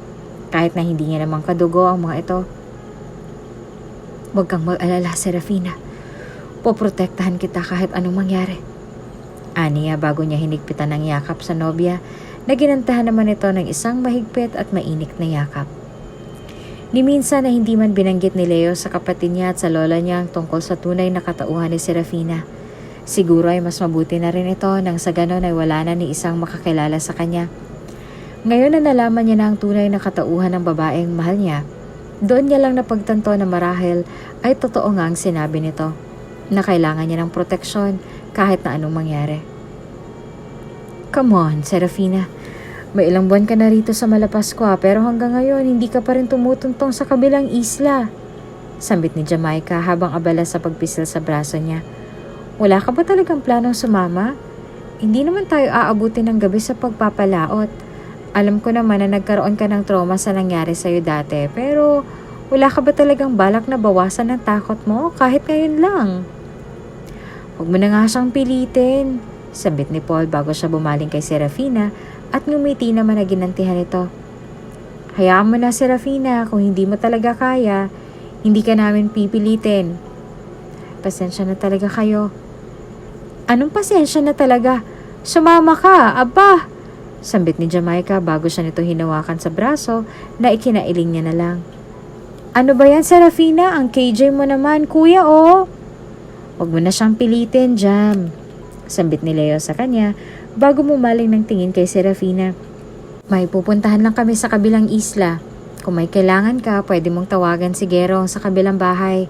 Kahit na hindi niya namang kadugo ang mga ito. Huwag kang mag-alala, Serafina. Poprotektahan kita kahit anong mangyari. Aniya bago niya hinigpitan ng yakap sa nobya na ginantahan naman ito ng isang mahigpit at mainik na yakap. Ni minsan na hindi man binanggit ni Leo sa kapatid niya at sa lola niya ang tungkol sa tunay na katauhan ni Serafina. Siguro ay mas mabuti na rin ito nang sa ganon ay wala na ni isang makakilala sa kanya. Ngayon na nalaman niya na ang tunay na katauhan ng babaeng mahal niya, doon niya lang napagtanto na marahil ay totoo nga ang sinabi nito, na kailangan niya ng proteksyon kahit na anong mangyari. Come on, Serafina. May ilang buwan ka na rito sa Malapaskwa pero hanggang ngayon hindi ka pa rin tumutuntong sa kabilang isla. Sambit ni Jamaica habang abala sa pagpisil sa braso niya. Wala ka ba talagang planong sumama? Hindi naman tayo aabutin ng gabi sa pagpapalaot. Alam ko naman na nagkaroon ka ng trauma sa nangyari sa'yo dati pero wala ka ba talagang balak na bawasan ng takot mo kahit ngayon lang? Huwag mo na nga siyang pilitin, sabit ni Paul bago siya bumaling kay Serafina at ngumiti naman na ginantihan ito. Hayaan mo na Serafina, kung hindi mo talaga kaya, hindi ka namin pipilitin. Pasensya na talaga kayo. Anong pasensya na talaga? Sumama ka, aba! Sambit ni Jamaica bago siya nito hinawakan sa braso na ikinailing niya na lang. Ano ba yan, Serafina? Ang KJ mo naman, kuya, oh! Huwag mo na siyang pilitin, Jam. Sambit ni Leo sa kanya bago mumaling ng tingin kay Serafina. May pupuntahan lang kami sa kabilang isla. Kung may kailangan ka, pwede mong tawagan si Gerong sa kabilang bahay.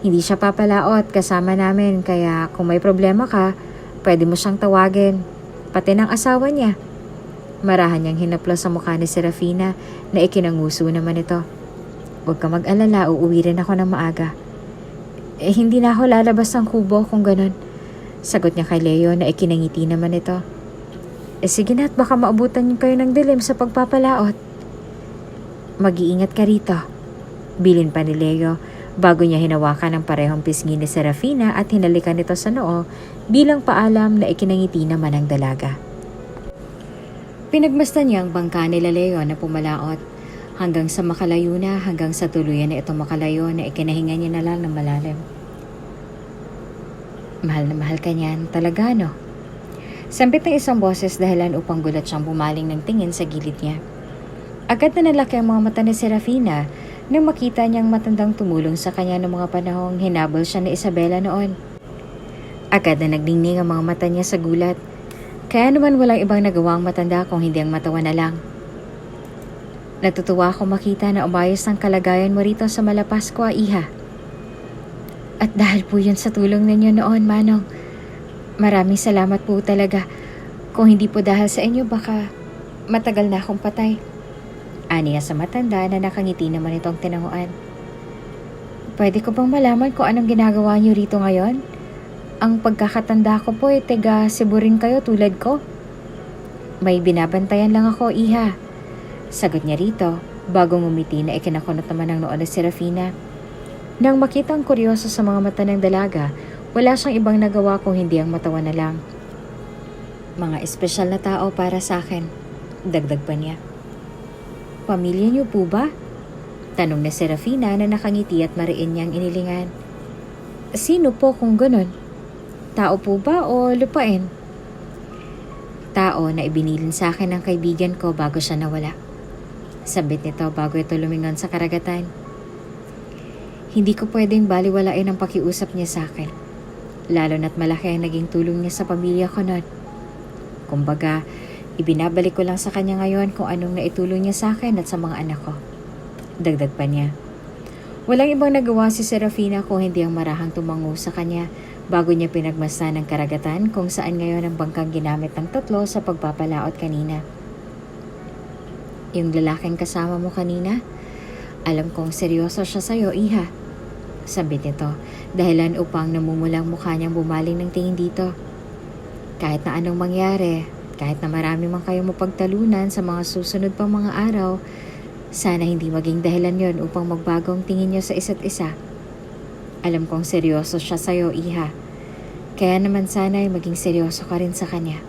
Hindi siya papalaot kasama namin kaya kung may problema ka, pwede mo siyang tawagin. Pati ng asawa niya. Marahan niyang hinaplos sa mukha ni Serafina na ikinanguso naman ito. Huwag ka mag-alala, uuwi rin ako ng maaga. Hindi na ako lalabas ng kubo kung ganun. Sagot niya kay Leo na ikinangiti naman ito. Sige na at baka maabutan niyo kayo ng dilim sa pagpapalaot. Mag-iingat ka rito. Bilin pa ni Leo bago niya hinawakan ang parehong pisngi ni Serafina at hinalikan ito sa noo bilang paalam na ikinangiti naman ang dalaga. Pinagmasdan niya ang bangka nila Leo na pumalaot hanggang sa makalayo na hanggang sa tuluyan na ito makalayo na ikinahinga niya na lang ng malalim. Mahal na mahal ka niyan, talaga no? Sambit ng isang boses dahilan upang gulat siyang bumaling ng tingin sa gilid niya. Agad na nalaki ang mga mata ni Serafina nang makita niyang matandang tumulong sa kanya noong mga panahong hinabol siya ni Isabela noon. Agad na nagdingning ang mga mata niya sa gulat. Kaya naman walang ibang nagawa ang matanda kung hindi ang matawa na lang. Natutuwa akong makita na umayos ang kalagayan mo rito sa Malapaskwa, Iha. At dahil po yun sa tulong ninyo noon, Manong, maraming salamat po talaga. Kung hindi po dahil sa inyo, baka matagal na akong patay. Aniya sa matanda na nakangiti naman itong tinanguan. Pwede ko bang malaman kung anong ginagawa niyo rito ngayon? Ang pagkakatanda ko po tiga siburin kayo tulad ko. May binabantayan lang ako, Iha. Sagot niya rito, bagong umiti na ikinakunot naman ng noo ni Serafina. Nang makitang kuryoso sa mga mata ng dalaga, wala siyang ibang nagawa kung hindi ang matawa na lang. Mga espesyal na tao para sa akin, dagdag pa niya. Pamilya niyo po ba? Tanong ni Serafina na nakangiti at mariin niyang inilingan. Sino po kung ganun? Tao po ba o lupain? Tao na ibinilin sa akin ng kaibigan ko bago siya nawala. Sabit nito bago ito lumingon sa karagatan. Hindi ko pwedeng baliwalain ang pakiusap niya sa akin. Lalo na't malaki ang naging tulong niya sa pamilya ko noon. Kumbaga, ibinabalik ko lang sa kanya ngayon kung anong naitulong niya sa akin at sa mga anak ko. Dagdag pa niya. Walang ibang nagawa si Serafina kung hindi ang marahang tumango sa kanya bago niya pinagmasdan ng karagatan kung saan ngayon ang bangkang ginamit ng tatlo sa pagpapalaot kanina. Yung lalaking kasama mo kanina, alam kong seryoso siya sa'yo, Iha. Sabit nito, dahilan upang namumulang mukha niyang bumaling ng tingin dito. Kahit na anong mangyari, kahit na marami man kayong mapagtalunan sa mga susunod pang mga araw, sana hindi maging dahilan yon upang magbagong tingin niyo sa isa't isa. Alam kong seryoso siya sa'yo, Iha. Kaya naman sana ay maging seryoso ka rin sa kanya.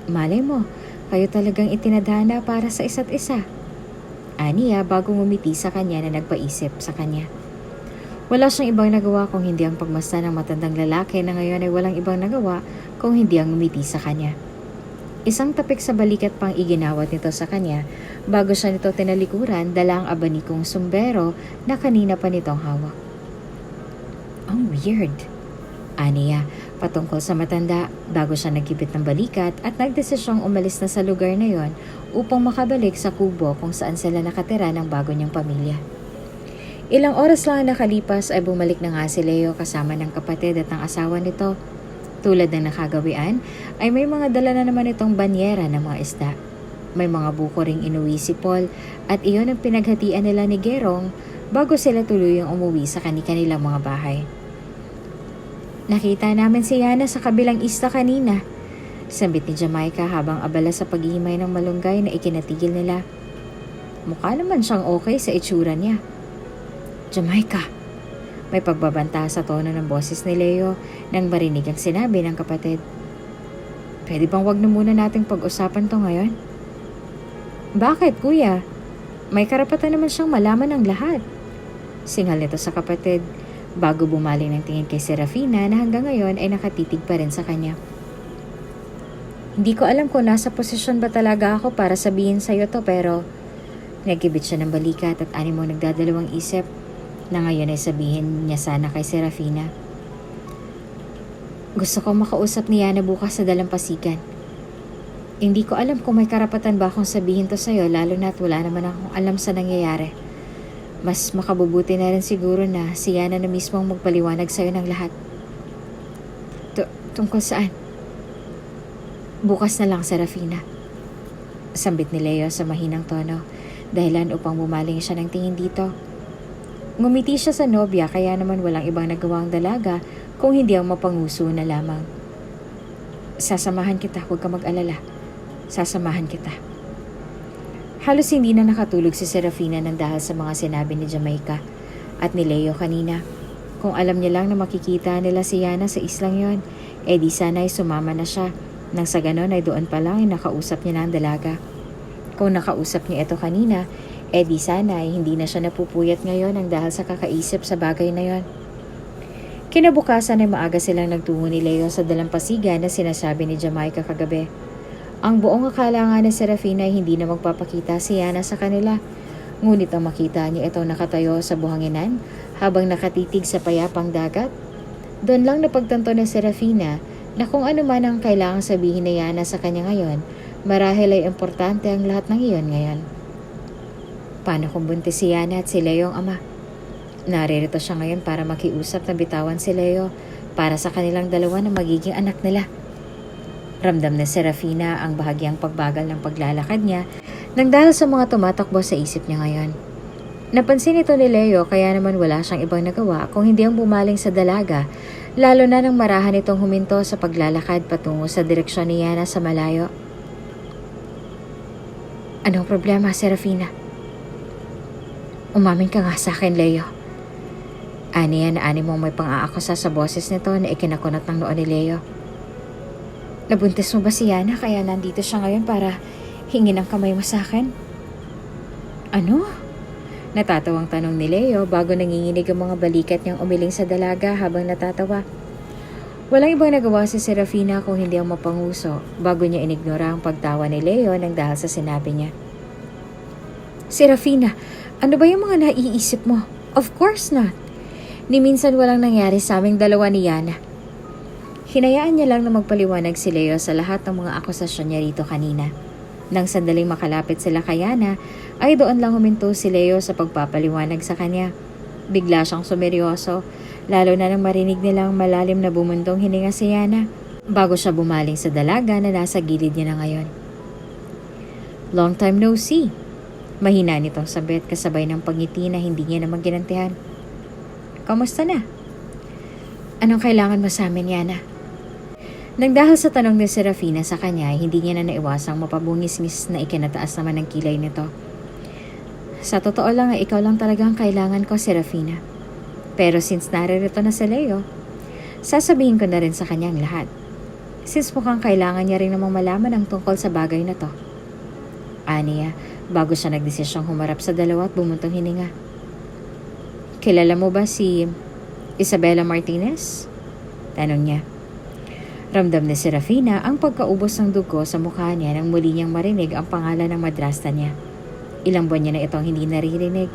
Malay mo, kayo talagang itinadhana para sa isa't isa. Aniya bagong umiti sa kanya na nagpaisip sa kanya. Wala siyang ibang nagawa kung hindi ang pagmasdan ng matandang lalaki na ngayon ay walang ibang nagawa kung hindi ang ngumiti sa kanya. Isang tapik sa balikat pang iginawat nito sa kanya bago siya nito tinalikuran dala ang abanikong sumbero na kanina pa nitong hawak. Ang weird, aniya patungkol sa matanda bago siya nagkipit ng balikat at nagdesisyong umalis na sa lugar na yon upang makabalik sa kubo kung saan sila nakatira ng bago niyang pamilya. Ilang oras lang nakalipas ay bumalik na nga si Leo kasama ng kapatid at ang asawa nito. Tulad ng nakagawian ay may mga dala na naman itong banyera ng mga isda. May mga buko ring inuwi si Paul at iyon ang pinaghatian nila ni Gerong bago sila tuluyang umuwi sa kanilang mga bahay. Nakita namin si Yana sa kabilang isla kanina, sambit ni Jamaica habang abala sa paghihimay ng malunggay na ikinatigil nila. Mukha naman siyang okay sa itsura niya. Jamaica, may pagbabanta sa tono ng boses ni Leo nang marinig ang sinabi ng kapatid. Pwede bang wag na muna nating pag-usapan to ngayon? Bakit, kuya? May karapatan naman siyang malaman ng lahat. Singal nito sa kapatid bago bumaling ng tingin kay Serafina na hanggang ngayon ay nakatitig pa rin sa kanya. Hindi ko alam kung nasa posisyon ba talaga ako para sabihin sa'yo to pero nagkibit siya ng balikat at animo nagdadalawang isip na ngayon ay sabihin niya sana kay Serafina. Gusto ko makausap ni Yana bukas sa dalampasigan. Hindi ko alam kung may karapatan ba akong sabihin to sa'yo lalo na't wala naman akong alam sa nangyayari. Mas makabubuti na rin siguro na si Yana na mismo ang magpaliwanag sa'yo ng lahat. Tungkol saan? Bukas na lang, Serafina. Sambit ni Leo sa mahinang tono, dahilan upang bumaling siya ng tingin dito. Ngumiti siya sa nobya kaya naman walang ibang nagawang dalaga kung hindi ang mapanguso na lamang. Sasamahan kita, huwag ka mag-alala. Sasamahan kita. Halos hindi na nakatulog si Serafina nang dahil sa mga sinabi ni Jamaica at ni Leo kanina. Kung alam niya lang na makikita nila si Yana sa islang yon, di sana ay sumama na siya. Nang sa ganon ay doon pa lang ay nakausap niya na ang dalaga. Kung nakausap niya ito kanina, di sana ay hindi na siya napupuyat ngayon ang dahil sa kakaisip sa bagay na yon. Kinabukasan ay maaga silang nagtungo ni Leo sa dalampasigan na sinasabi ni Jamaica kagabi. Ang buong akala nga ni Serafina ay hindi na magpapakita si Yana sa kanila. Ngunit ang makita niya ito nakatayo sa buhanginan habang nakatitig sa payapang dagat. Doon lang napagtanto ni Serafina na kung ano man ang kailangang sabihin ni Yana sa kanya ngayon, marahil ay importante ang lahat ng iyon ngayon. Paano kung buntis si Yana at si Leo ang ama? Naririto siya ngayon para makiusap na bitawan si Leo para sa kanilang dalawa na magiging anak nila. Ramdam na Serafina ang bahagyang pagbagal ng paglalakad niya nang dahil sa mga tumatakbo sa isip niya ngayon. Napansin ito ni Leo kaya naman wala siyang ibang nagawa kung hindi ang bumaling sa dalaga, lalo na nang marahan itong huminto sa paglalakad patungo sa direksyon ni Yana sa malayo. Anong problema, Serafina? Umamin ka nga sa akin, Leo. Aniya na ani mong may pang-aakusa sa boses nito na ikinakunat ng noo ni Leo. Nabuntis mo ba si Yana kaya nandito siya ngayon para hingin ang kamay mo sa akin? Ano? Natatawang tanong ni Leo bago nanginginig ang mga balikat niyang umiling sa dalaga habang natatawa. Walang ibang nagawa si Serafina kung hindi ang mapanguso bago niya inignora ang pagtawa ni Leo nang dahil sa sinabi niya. Serafina, ano ba yung mga naiisip mo? Of course not. Ni minsan walang nangyari sa aming dalawa ni Yana. Hinayaan niya lang na magpaliwanag si Leo sa lahat ng mga akusasyon niya rito kanina. Nang sandaling makalapit sila kay Yana, ay doon lang huminto si Leo sa pagpapaliwanag sa kanya. Bigla siyang sumeryoso, lalo na nang marinig nilang malalim na bumundong hininga si Yana, bago siya bumaling sa dalaga na nasa gilid niya na ngayon. Long time no see. Mahina nitong sabit kasabay ng pangiti na hindi niya naman ginantihan. Kamusta na? Anong kailangan mo sa amin, Yana? Nang dahil sa tanong ni Serafina sa kanya, hindi niya na naiwasang mapabungis-ngis na ikinataas naman ng kilay nito. Sa totoo lang ay ikaw lang talaga ang kailangan ko, Serafina. Pero since naririto na si Leo, sasabihin ko na rin sa kanya ang lahat. Since mukhang kailangan niya rin namang malaman ang tungkol sa bagay na to. Aniya, bago siya nagdesisyong humarap sa dalawa at bumuntong hininga. Kilala mo ba si Isabela Martinez? Tanong niya. Ramdam ni Serafina ang pagkaubos ng dugo sa mukha niya nang muli niyang marinig ang pangalan ng madrasta niya. Ilang buwan niya na itong hindi naririnig,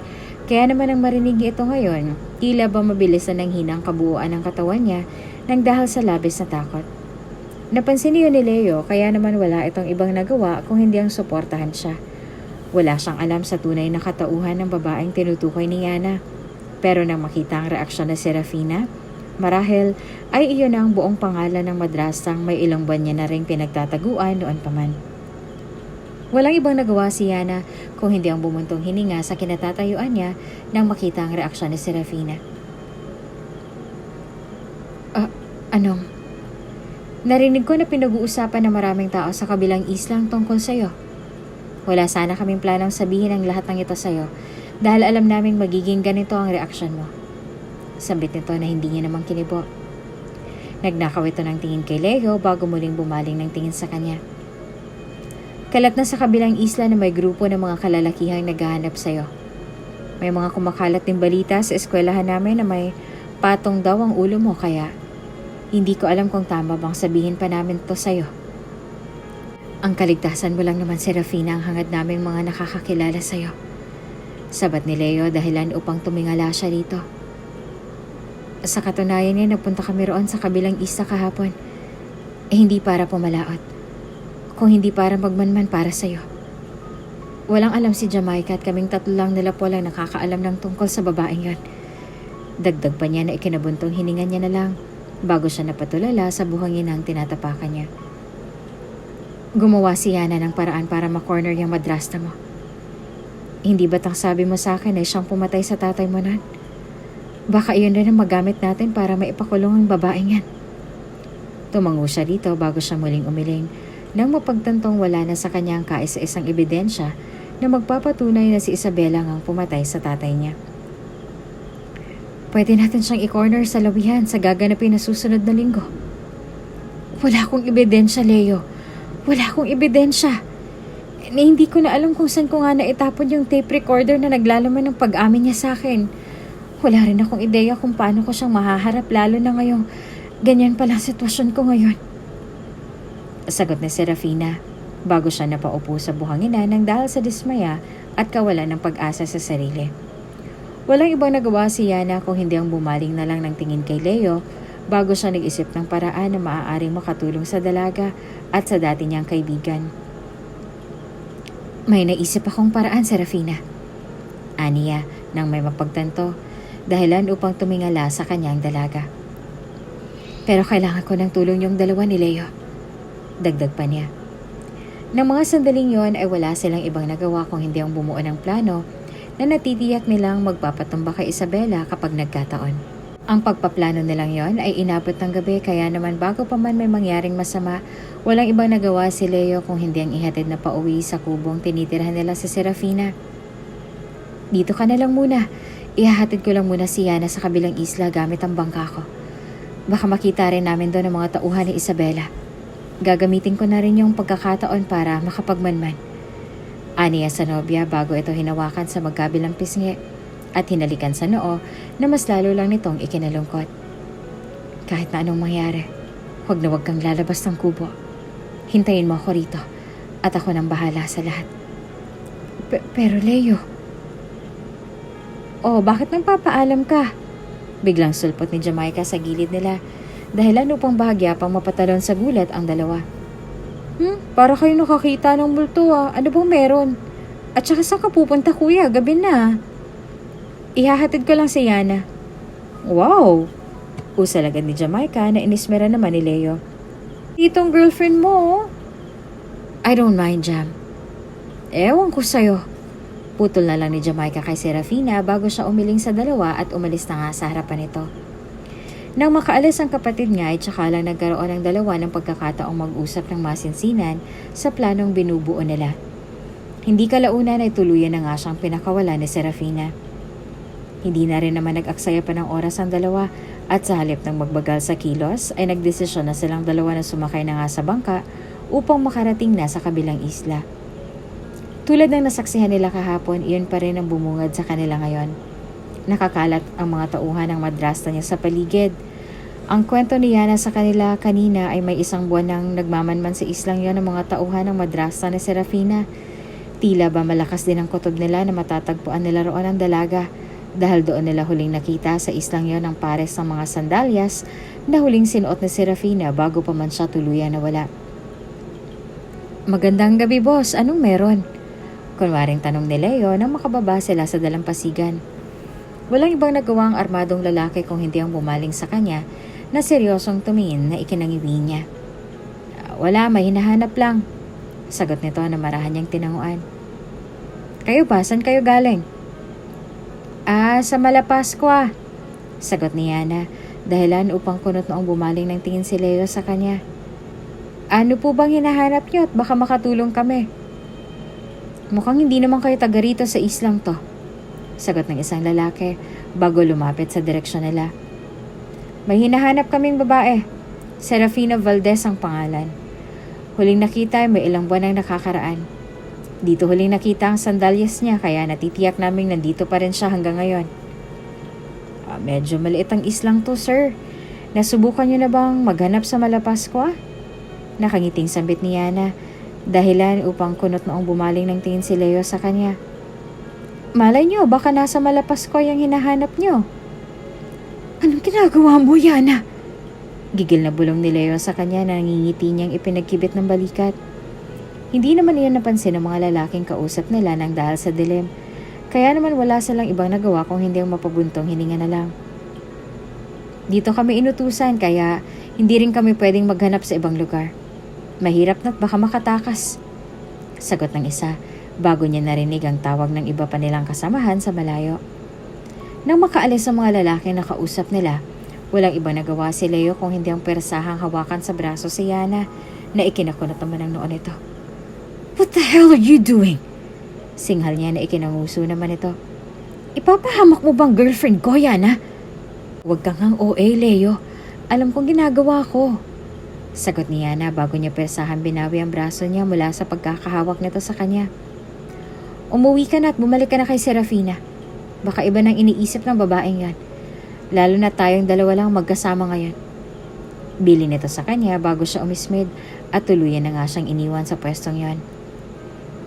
kaya naman ang marinig niya ito ngayon, tila ba mabilis na nanghina ang kabuuan ng katawan niya nang dahil sa labis na takot. Napansin niyo ni Leo, kaya naman wala itong ibang nagawa kung hindi ang suportahan siya. Wala siyang alam sa tunay na katauhan ng babaeng tinutukoy ni Yana. Pero nang makita ang reaksyon ni Serafina, marahil ay iyon na ang buong pangalan ng madrasang may ilang buwan niya na ring pinagtataguan noon pa man. Walang ibang nagawa si Yana kung hindi ang bumuntong hininga sa kinatatayuan niya nang makita ang reaksyon ni Serafina. Anong? Narinig ko na pinag-uusapan ng maraming tao sa kabilang islang tungkol sa'yo. Wala sana kaming planong sabihin ang lahat ng ito sa'yo dahil alam naming magiging ganito ang reaksyon mo. Sambit nito na hindi niya namang kinibo. Nagnakaw ito ng tingin kay Leo bago muling bumaling ng tingin sa kanya. Kalat na sa kabilang isla na may grupo ng mga kalalakihang naghahanap sa'yo. May mga kumakalat din balita sa eskwelahan namin na may patong daw ang ulo mo kaya hindi ko alam kung tama bang sabihin pa namin to sa'yo. Ang kaligtasan mo lang naman, Serafina, ang hangad naming mga nakakakilala sa'yo. Sabat ni Leo dahilan upang tumingala siya dito. Sa katunayan niya, nagpunta kami roon sa kabilang isla kahapon. Hindi para pumalaot. Kung hindi para magmanman para sa'yo. Walang alam si Jamaica at kaming tatlo lang nila po lang nakakaalam ng tungkol sa babaeng yan. Dagdag pa niya na ikinabuntong hininga niya na lang bago siya napatulala sa buhangin ang tinatapakan niya. Gumawa si Yana ng paraan para makorner yung madrasta mo. Hindi ba't ang sabi mo sa akin ay siyang pumatay sa tatay mo nan? Baka iyon rin ang magamit natin para maipakulong ang babaeng yan. Tumango siya dito bago siya muling umiling nang mapagtantong wala na sa kanya ang kaisa-isang ebidensya na magpapatunay na si Isabela ang pumatay sa tatay niya. Pwede natin siyang i-corner sa lawihan sa gaganapin na susunod na linggo. Wala akong ebidensya, Leo. Wala akong ebidensya. Hindi ko na alam kung saan ko nga naitapon yung tape recorder na naglalaman ng pag-amin niya sa akin. Wala rin akong ideya kung paano ko siyang mahaharap lalo na ngayong ganyan pala sitwasyon ko ngayon. Sagot ni Serafina bago siya napaupo sa buhangina nang dahil sa dismaya at kawalan ng pag-asa sa sarili. Walang ibang nagawa si Yana kung hindi ang bumaling na lang ng tingin kay Leo bago siya nag-isip ng paraan na maaaring makatulong sa dalaga at sa dati niyang kaibigan. May naisip akong paraan, Serafina. Aniya nang may mapagtanto dahilan upang tumingala sa kanyang dalaga. Pero kailangan ko ng tulong yung dalawa ni Leo. Dagdag pa niya. Nang mga sandaling yon ay wala silang ibang nagawa kung hindi ang bumuo ng plano na natitiyak nilang magpapatumba kay Isabela kapag nagkataon. Ang pagpaplano nilang yon ay inabot ng gabi kaya naman bago pa man may mangyaring masama, walang ibang nagawa si Leo kung hindi ang ihatid na pauwi sa kubong tinitirhan nila sa Serafina. Dito ka na lang muna. Ihahatid ko lang muna si Yana sa kabilang isla gamit ang bangka ko. Baka makita rin namin doon ang mga tauhan ni Isabela. Gagamitin ko na rin yung pagkakataon para makapagmanman. Aniya sa nobya bago ito hinawakan sa magkabilang pisngi at hinalikan sa noo na mas lalo lang nitong ikinalungkot. Kahit na anong mangyari, huwag na huwag kang lalabas ng kubo. Hintayin mo ako rito at ako nang bahala sa lahat. Pero Leo... Oh, bakit nang papaalam ka? Biglang sulpot ni Jamaica sa gilid nila dahilan upang bahagya pang mapatalon sa gulat ang dalawa. Para kayo nakakita ng multo ah. Ano bang meron? At saka saan ka pupunta kuya? Gabi na. Ihahatid ko lang si Yana. Wow! Usal agad ni Jamaica na inismera naman ni Leo. Itong girlfriend mo. I don't mind, Jam. Ewan ko sa'yo. Putol na lang ni Jamaica kay Serafina bago siya umiling sa dalawa at umalis na nga sa harapan nito. Nang makaalis ang kapatid niya ay tsaka lang nagkaroon ng dalawa ng pagkakataong mag-usap ng masinsinan sa planong binubuo nila. Hindi kalaunan ay tuluyan na nga siyang pinakawala ni Serafina. Hindi na rin naman nag-aksaya pa ng oras ang dalawa at sa halip ng magbagal sa kilos ay nagdesisyon na silang dalawa na sumakay na nga sa bangka upang makarating na sa kabilang isla. Tulad ng nasaksihan nila kahapon, iyon pa rin ang bumungad sa kanila ngayon. Nakakalat ang mga tauhan ng madrasta niya sa paligid. Ang kwento ni Yana sa kanila kanina ay may isang buwan nang nagmamanman sa islang yon ng mga tauhan ng madrasa ni Serafina. Tila ba malakas din ang kutob nila na matatagpuan nila roon ang dalaga dahil doon nila huling nakita sa islang yon ang pares ng mga sandalyas na huling sinuot ni Serafina bago pa man siya tuluyan nawala. Magandang gabi, boss. Anong meron? Kunwaring tanong ni Leo nang makababa sila sa dalampasigan. Walang ibang nagawa ang armadong lalaki kung hindi ang bumaling sa kanya na seryosong tumingin na ikinangiwi niya. Wala, may hinahanap lang. Sagot nito na marahan niyang tinanguan. Kayo ba? Saan kayo galing? Sa Malapaskwa. Sagot ni Yana, dahilan upang kunot noong bumaling ng tingin si Leo sa kanya. Ano po bang hinahanap niyo at baka makatulong kami? Mukhang hindi naman kayo taga rito sa islang to. Sagot ng isang lalaki bago lumapit sa direksyon nila. May hinahanap kaming babae. Serafina Valdez ang pangalan. Huling nakita ay may ilang buwan ang nakakaraan. Dito huling nakita ang sandalyas niya kaya natitiyak naming nandito pa rin siya hanggang ngayon. Medyo maliit ang islang to, sir. Nasubukan niyo na bang maghanap sa Malapaskwa? Nakangiting sambit ni Yana, dahilan upang kunot noong bumaling ng tingin si Leo sa kanya. Malay niyo, baka nasa Malapaskwa yung hinahanap niyo. Anong ginagawa mo, Yana? Gigil na bulong ni Leo sa kanya na nangingiti niyang ipinagkibit ng balikat. Hindi naman iyon napansin ng mga lalaking kausap nila nang dahil sa dilim. Kaya naman wala silang ibang nagawa kung hindi ang mapabuntong hininga na lang. Dito kami inutusan kaya hindi rin kami pwedeng maghanap sa ibang lugar. Mahirap na't baka makatakas. Sagot ng isa bago niya narinig ang tawag ng iba pa nilang kasamahan sa malayo. Nang makaalis ang mga lalaki na kausap nila, walang ibang nagawa si Leo kung hindi ang persahang hawakan sa braso si Yana na ikinakunot naman ang noon ito. What the hell are you doing? Singhal niya na ikinanguso naman ito. Ipapahamak mo bang girlfriend ko, Yana? Huwag kang ang OA, Leo. Alam kong ginagawa ko. Sagot ni Yana bago niya persahan binawi ang braso niya mula sa pagkakahawak nito sa kanya. Umuwi ka na at bumalik ka na kay Serafina. Baka iba nang iniisip ng babaeng yan. Lalo na tayong dalawa lang magkasama ngayon. Bili nito sa kanya bago siya umismid at tuluyan na nga siyang iniwan sa pwestong yon.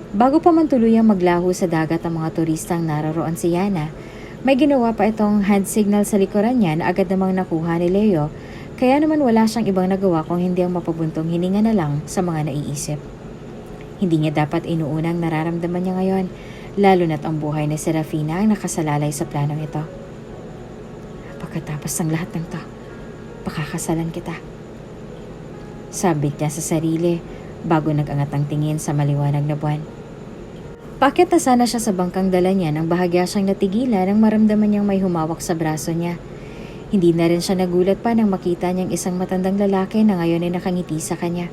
Bago pa man tuluyang maglaho sa dagat ang mga turistang naroroon si Yana, may ginawa pa itong hand signal sa likuran niya na agad namang nakuha ni Leo. Kaya naman wala siyang ibang nagawa kung hindi ang mapabuntong hininga na lang sa mga naiisip. Hindi niya dapat inuunang nararamdaman niya ngayon, lalo na't ang buhay ni Serafina ang nakasalalay sa planong ito. Pagkatapos ng lahat ng to, pakakasalan kita. Sabit niya sa sarili bago nag-angat ang tingin sa maliwanag na buwan. Paakyat na sana siya sa bangkang dala niya nang bahagya siyang natigilan nang maramdaman niyang may humawak sa braso niya. Hindi na rin siya nagulat pa nang makita niyang isang matandang lalaki na ngayon ay nakangiti sa kanya.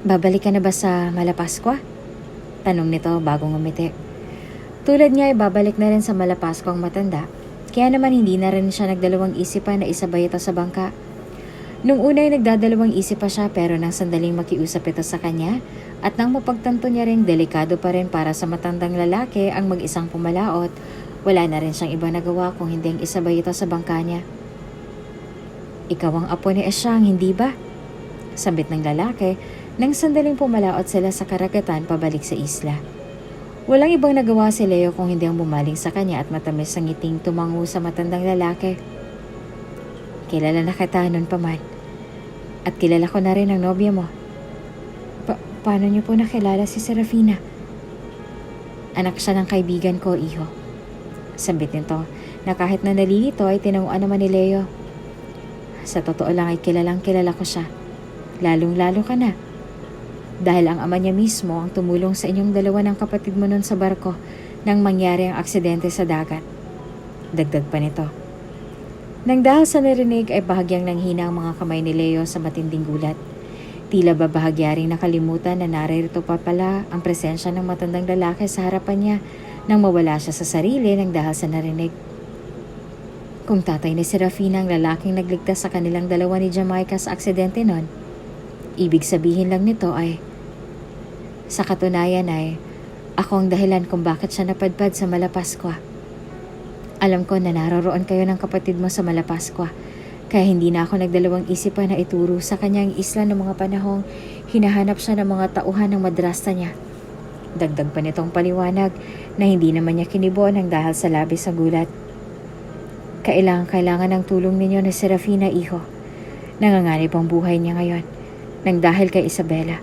Babalik ka na ba sa Malapaskwa? Tanong nito bago ngumiti. Tulad niya ay babalik na rin sa Malapaskwa ang matanda, kaya naman hindi na rin siya nagdalawang isip pa na isabay ito sa bangka. Nung una ay nagdadalawang isip pa siya pero nang sandaling makiusap ito sa kanya at nang mapagtanto niya ring delikado pa rin para sa matandang lalaki ang mag-isang pumalaot, wala na rin siyang iba nagawa kung hindi ang isabay ito sa bangka niya. Ikaw ang apo ni Esyang, hindi ba? Sambit ng lalaki nang sandaling pumalaot sila sa karagatan pabalik sa isla. Walang ibang nagawa si Leo kung hindi ang bumaling sa kanya at matamis ang ngiting tumango sa matandang lalaki. Kilala na kita noon pa man. At kilala ko na rin ang nobya mo. Paano niyo po nakilala si Serafina? Anak siya ng kaibigan ko, iho. Sambit nito na kahit na nalilito ay tinanguan naman ni Leo. Sa totoo lang ay kilala ko siya. Lalong-lalo ka na. Dahil ang ama niya mismo ang tumulong sa inyong dalawa ng kapatid mo noon sa barko nang mangyari ang aksidente sa dagat. Dagdag pa nito. Nang dahil sa narinig ay bahagyang nanghina ang mga kamay ni Leo sa matinding gulat. Tila ba bahagyaring nakalimutan na naririto pa pala ang presensya ng matandang lalaki sa harapan niya nang mawala siya sa sarili nang dahil sa narinig. Kung tatay ni Serafina ang lalaking nagligtas sa kanilang dalawa ni Jamaica sa aksidente noon, ibig sabihin lang nito ay, sa katunayan ay, ako ang dahilan kung bakit siya napadpad sa Malapaskwa. Alam ko na naroroon kayo ng kapatid mo sa Malapaskwa, Kaya hindi na ako nagdalawang isip pa na ituro sa kanya ang isla ng mga panahong hinahanap siya ng mga tauhan ng madrasta niya. Dagdag pa nitong paliwanag na hindi naman niya kinibo ng dahil sa labis sa gulat. Kailangan ng tulong ninyo na Serafina, iho. Nanganganib ang buhay niya ngayon nang dahil kay Isabela.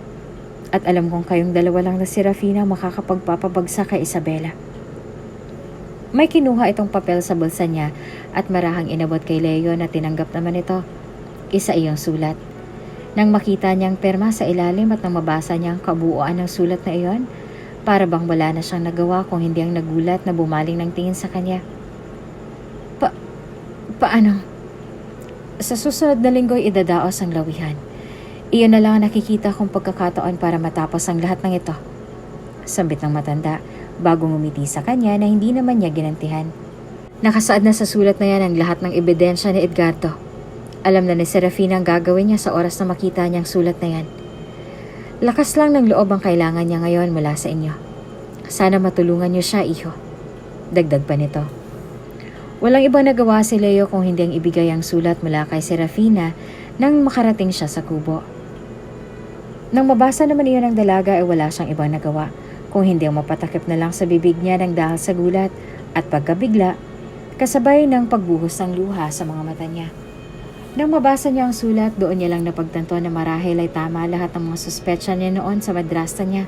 At alam kong kayong dalawa lang na Serafina makakapagpapabagsak kay Isabela. May kinuha itong papel sa bulsa niya at marahang inabot kay Leo na tinanggap naman ito. Isa iyong sulat. Nang makita niyang perma sa ilalim at nang mabasa niyang kabuuan ng sulat na iyon, para bang wala na siyang nagawa kung hindi ang nagulat na bumaling ng tingin sa kanya. Paano? Sa susunod na linggo'y idadaos ang lawihan. Iyon na lang ang nakikita kong pagkakataon para matapos ang lahat ng ito. Sambit ng matanda bago ngumiti sa kanya na hindi naman niya ginantihan. Nakasaad na sa sulat na yan ang lahat ng ebidensya ni Edgardo. Alam na ni Serafina ang gagawin niya sa oras na makita niyang sulat na yan. Lakas lang ng loob ang kailangan niya ngayon mula sa inyo. Sana matulungan niyo siya, iho. Dagdag pa nito. Walang ibang nagawa si Leo kung hindi ang ibigay ang sulat mula kay Serafina nang makarating siya sa kubo. Nang mabasa naman iyon ng dalaga ay wala siyang ibang nagawa kung hindi ang mapatakip na lang sa bibig niya ng dahil sa gulat at pagkabigla, kasabay ng pagbuhos ng luha sa mga mata niya. Nang mabasa niya ang sulat, doon niya lang napagtanto na marahil ay tama lahat ng mga suspetsya niya noon sa madrasta niya.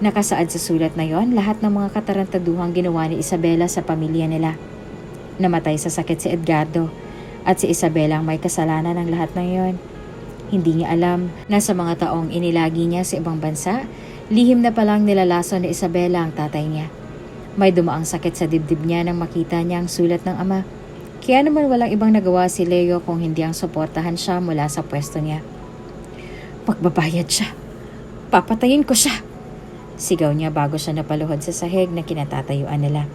Nakasaad sa sulat na yon lahat ng mga katarantaduhang ginawa ni Isabela sa pamilya nila. Namatay sa sakit si Edgardo at si Isabela ang may kasalanan ng lahat ng yon. Hindi niya alam na sa mga taong inilagi niya sa ibang bansa, lihim na palang nilalaso ni Isabela ang tatay niya. May dumaang sakit sa dibdib niya nang makita niya ang sulat ng ama. Kaya naman walang ibang nagawa si Leo kung hindi ang suportahan siya mula sa pwesto niya. Magbabayad siya. Papatayin ko siya. Sigaw niya bago siya napaluhod sa sahig na kinatatayuan nila.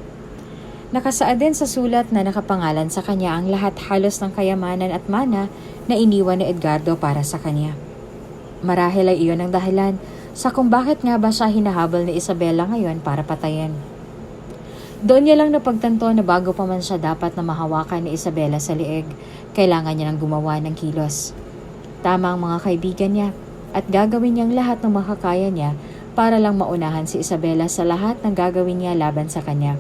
Nakasaad din sa sulat na nakapangalan sa kanya ang lahat halos ng kayamanan at mana na iniwan ni Edgardo para sa kanya. Marahil ay iyon ang dahilan sa kung bakit nga ba siya hinahabol ni Isabela ngayon para patayin. Doon niya lang napagtanto na bago pa man siya dapat na mahawakan ni Isabela sa liig, kailangan niya nang gumawa ng kilos. Tama ang mga kaibigan niya at gagawin niyang lahat ng makakaya niya para lang maunahan si Isabela sa lahat ng gagawin niya laban sa kanya.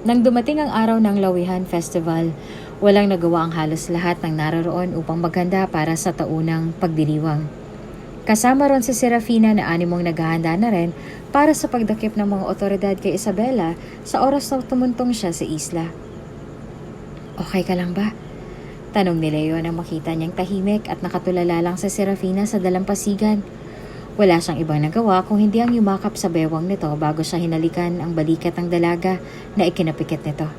Nang dumating ang araw ng Lawihan Festival, walang nagawa ang halos lahat ng naroroon upang maghanda para sa taunang pagdiriwang. Kasama ron si Serafina na animong naghahanda na rin para sa pagdakip ng mga otoridad kay Isabela sa oras na tumuntong siya sa isla. Okay ka lang ba? Tanong ni Leo nang makita niyang tahimik at nakatulala lang sa Serafina sa dalampasigan. Wala siyang ibang nagawa kung hindi ang yumakap sa bewang nito bago siya hinalikan ang balikat ng dalaga na ikinapikit nito.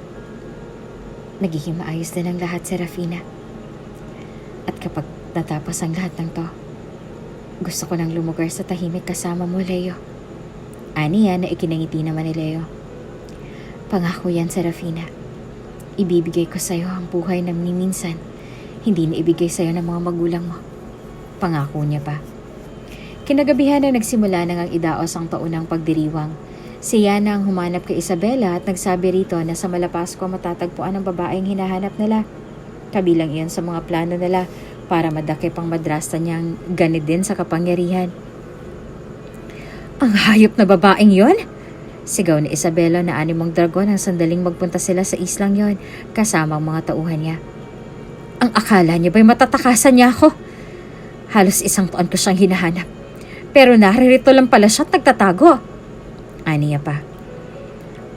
Nagiging maayos din ang lahat, Serafina. At kapag natapos ang lahat ng to, gusto ko nang lumugar sa tahimik kasama mo, Leo. Ani yan na ikinangiti naman ni Leo. Pangako yan, Serafina. Ibibigay ko sa'yo ang buhay na minsan hindi na ibigay sa'yo ng mga magulang mo. Pangako niya pa. Kinagabihan na nagsimula nang ang idaos ang taunang pagdiriwang. Si Yana ang humanap kay Isabela at nagsabi rito na sa Malapasko matatagpuan ang babaeng hinahanap nila. Kabilang iyon sa mga plano nila para madakip ang madrasta niyang ganid din sa kapangyarihan. Ang hayop na babaeng yon? Sigaw ni Isabela na animong dragon ang sandaling magpunta sila sa islang yon kasama ang mga tauhan niya. Ang akala niya ba'y matatakasan niya ako? Halos 1 taon ko siyang hinahanap. Pero naririto lang pala siya at nagtatago. Aniya pa.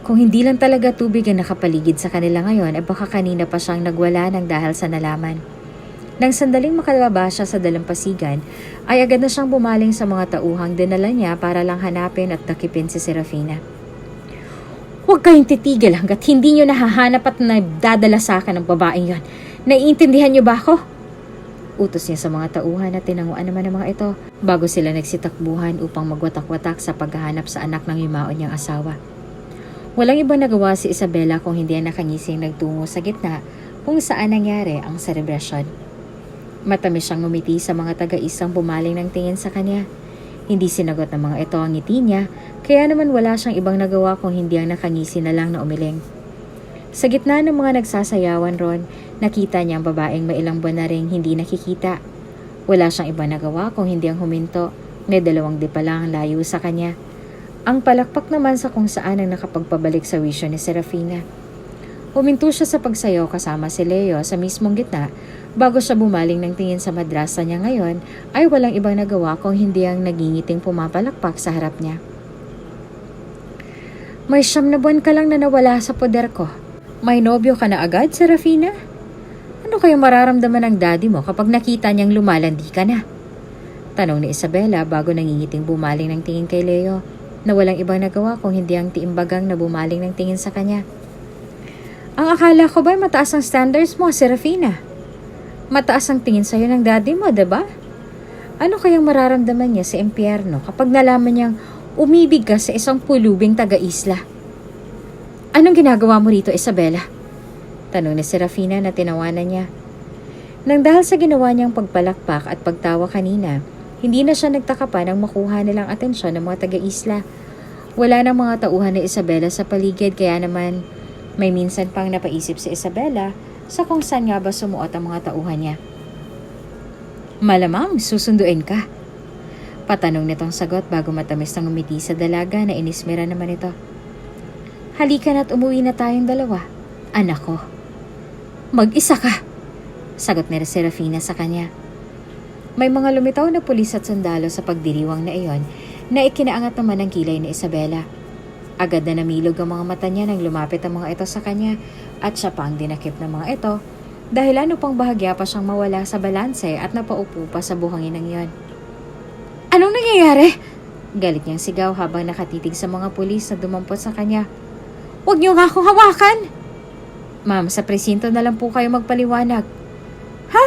Kung hindi lang talaga tubig ang nakapaligid sa kanila ngayon, ay baka kanina pa siyang nagwala ng dahil sa nalaman. Nang sandaling makalabas siya sa dalampasigan, ay agad na siyang bumaling sa mga tauhang dinala niya para lang hanapin at takipin si Serafina. Huwag kayong titigil hanggat hindi niyo nahahanap at nagdadala sa akin ang babaeng yon. Naiintindihan niyo ba ako? Utos niya sa mga tauhan at tinanguan naman ng mga ito bago sila nagsitakbuhan upang magwatak-watak sa paghahanap sa anak ng yumaon niyang asawa. Walang ibang nagawa si Isabela kung hindi ang nakangising nagtungo sa gitna kung saan nangyari ang selebrasyon. Matamis siyang ngumiti sa mga taga-isang bumaling ng tingin sa kanya. Hindi sinagot ng mga ito ang ngiti niya, kaya naman wala siyang ibang nagawa kung hindi ang nakangisi na lang na umiling. Sa gitna ng mga nagsasayawan ron, nakita niya ang babaeng may ilang buwan na ring hindi nakikita. Wala siyang iba nagawa kung hindi ang huminto. May 2 di pa lang ang layo sa kanya. Ang palakpak naman sa kung saan ang nakapagpabalik sa wisyo ni Serafina. Huminto siya sa pagsayaw kasama si Leo sa mismong gitna. Bago siya bumaling ng tingin sa madrasa niya ngayon, ay walang ibang nagawa kung hindi ang nagingiting pumapalakpak sa harap niya. May 9 na buwan ka lang na nawala sa poder ko. May nobyo ka na agad, Serafina? Ano kaya mararamdaman ng daddy mo kapag nakita niyang lumalandi ka na? Tanong ni Isabela bago nangingiting bumaling ng tingin kay Leo, na walang ibang nagawa kung hindi ang tiimbagang na bumaling ng tingin sa kanya. Ang akala ko ba'y mataas ang standards mo, Serafina? Mataas ang tingin sa'yo ng daddy mo, diba? Ano kayang mararamdaman niya sa impyerno kapag nalaman niyang umibig ka sa isang pulubing taga-isla? Anong ginagawa mo rito, Isabela? Tanong ni Serafina na tinawanan niya. Nang dahil sa ginawa niyang pagpalakpak at pagtawa kanina, hindi na siya nagtaka pa nang makuha nilang atensyon ng mga taga-isla. Wala nang mga tauhan ni Isabela sa paligid, kaya naman may minsan pang napaisip si Isabela sa kung saan nga ba sumuot ang mga tauhan niya. Malamang susunduin ka. Patanong nitong sagot bago matamis ng umiti sa dalaga na inismera naman ito. Halika na't umuwi na tayong 2, anak ko. Mag-isa ka, sagot ni Serafina sa kanya. May mga lumitaw na pulis at sundalo sa pagdiriwang na iyon na ikinaangat naman ng kilay ni Isabela. Agad na namilog ang mga mata niya nang lumapit ang mga ito sa kanya at siya pa ang dinakip ng mga ito dahil ano pang bahagya pa siyang mawala sa balanse at napaupo pa sa buhangin ng iyon. Anong nangyayari? Galit niyang sigaw habang nakatitig sa mga pulis na dumampot sa kanya. Huwag niyo nga akong hawakan! Ma'am, sa presinto na lang po kayo magpaliwanag. Ha?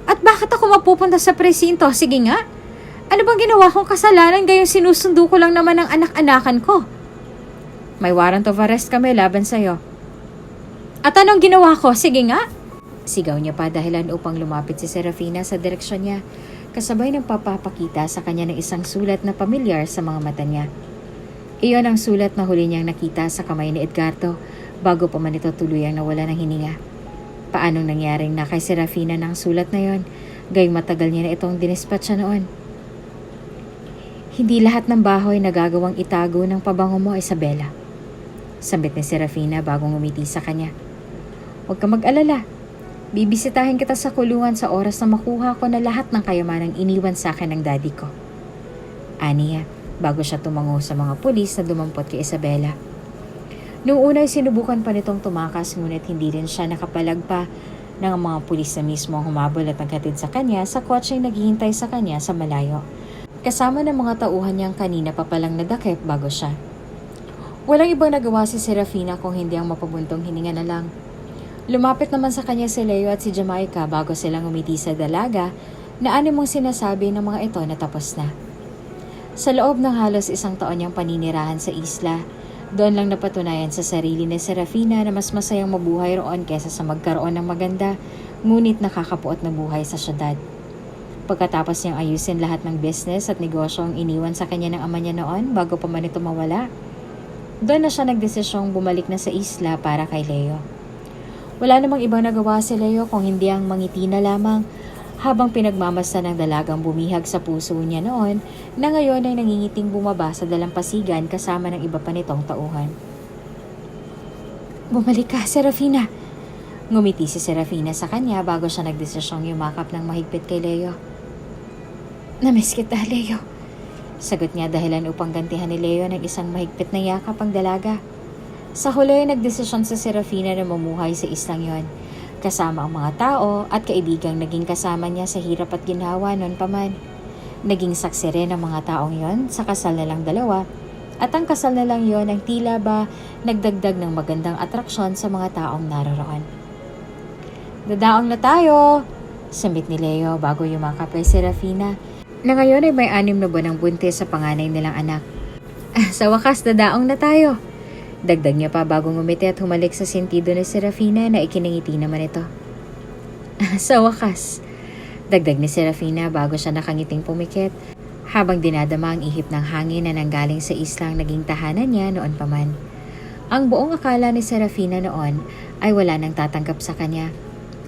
At bakit ako mapupunta sa presinto? Sige nga. Ano bang ginawa kong kasalanan gayong sinusundo ko lang naman ang anak-anakan ko? May warrant of arrest kami laban sa'yo. At anong ginawa ko? Sige nga. Sigaw niya pa dahilan upang lumapit si Serafina sa direksyon niya, kasabay ng papapakita sa kanya ng isang sulat na pamilyar sa mga mata niya. Iyon ang sulat na huli niyang nakita sa kamay ni Edgardo bago pa man ito tuluyang nawala ng hininga. Paanong nangyaring na kay Serafina ng sulat na yon, gayong matagal niya na itong dinispatcha noon. Hindi lahat ng bahoy nagagawang itago ng pabango mo, Isabela. Sambit ni Serafina bagong umiti sa kanya. Huwag ka mag-alala. Bibisitahin kita sa kulungan sa oras na makuha ko na lahat ng kayamanang iniwan sa akin ng daddy ko. Aniya, bago siya tumango sa mga pulis na dumampot kay Isabela. Noong una ay sinubukan pa nitong tumakas ngunit hindi rin siya nakapalagpa ng mga pulis na mismo ang humabol at naghatid sa kanya sa kotseng naghihintay sa kanya sa malayo. Kasama ng mga tauhan niyang kanina pa palang nadakip bago siya. Walang ibang nagawa si Serafina kung hindi ang mapabuntong hininga na lang. Lumapit naman sa kanya si Leo at si Jamaica bago silang umiti sa dalaga na animong sinasabi ng mga ito na tapos na. Sa loob ng halos 1 taon niyang paninirahan sa isla, doon lang napatunayan sa sarili ni Serafina na mas masayang mabuhay roon kaysa sa magkaroon ng maganda, ngunit nakakapuot na buhay sa syudad. Pagkatapos niyang ayusin lahat ng business at negosyo ang iniwan sa kanya ng ama niya noon bago pa man ito mawala, doon na siya nagdesisyong bumalik na sa isla para kay Leo. Wala namang ibang nagawa si Leo kung hindi ang mangiti na lamang habang pinagmamasdan ng dalagang bumihag sa puso niya noon na ngayon ay nangingiting bumaba sa dalampasigan kasama ng iba pa nitong tauhan. Bumalik ka, Serafina. Ngumiti si Serafina sa kanya bago siya nagdesisyong yumakap ng mahigpit kay Leo. Namiss kita, Leo. Sagot niya dahilan upang gantihan ni Leo ng isang mahigpit na yakap ang dalaga. Sa huli, nagdesisyon si Serafina na mamuhay sa islang yon, kasama ang mga tao at kaibigang naging kasama niya sa hirap at ginhawa noon pa man. Naging saksi rin ang mga taong yon sa kasal na lang dalawa, at ang kasal na lang yon ang tila ba nagdagdag ng magandang atraksyon sa mga taong naroroon. Dadaong na tayo! Sambit ni Leo bago yumakap kay Serafina, na ngayon ay may 6 na buwan ng buntis sa panganay nilang anak. Sa wakas, dadaong na tayo. Dagdag niya pa bagong ngumiti at humalik sa sentido ni Serafina na ikinangiti naman ito. Sa wakas, dagdag ni Serafina bago siya nakangiting pumikit habang dinadama ang ihip ng hangin na nanggaling sa islang naging tahanan niya noon pa man. Ang buong akala ni Serafina noon ay wala nang tatanggap sa kanya.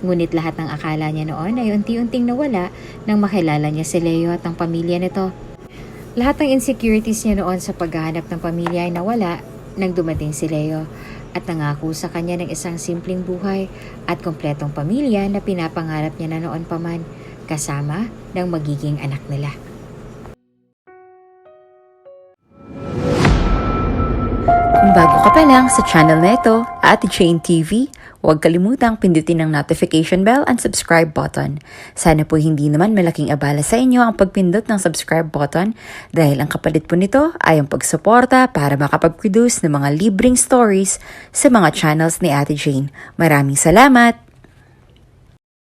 Ngunit lahat ng akala niya noon ay unti-unting nawala nang makilala niya si Leo at ang pamilya nito. Lahat ng insecurities niya noon sa paghahanap ng pamilya ay nawala nang dumating si Leo at nangako sa kanya ng isang simpleng buhay at kompletong pamilya na pinapangarap niya na noon pa man, kasama ng magiging anak nila. Kung bago ka pa lang sa channel na ito, Ate Jane TV, huwag kalimutang pindutin ang notification bell and subscribe button. Sana po hindi naman malaking abala sa inyo ang pagpindot ng subscribe button dahil ang kapalit po nito ay ang pagsuporta para makapag-produce ng mga libreng stories sa mga channels ni Ate Jane. Maraming salamat!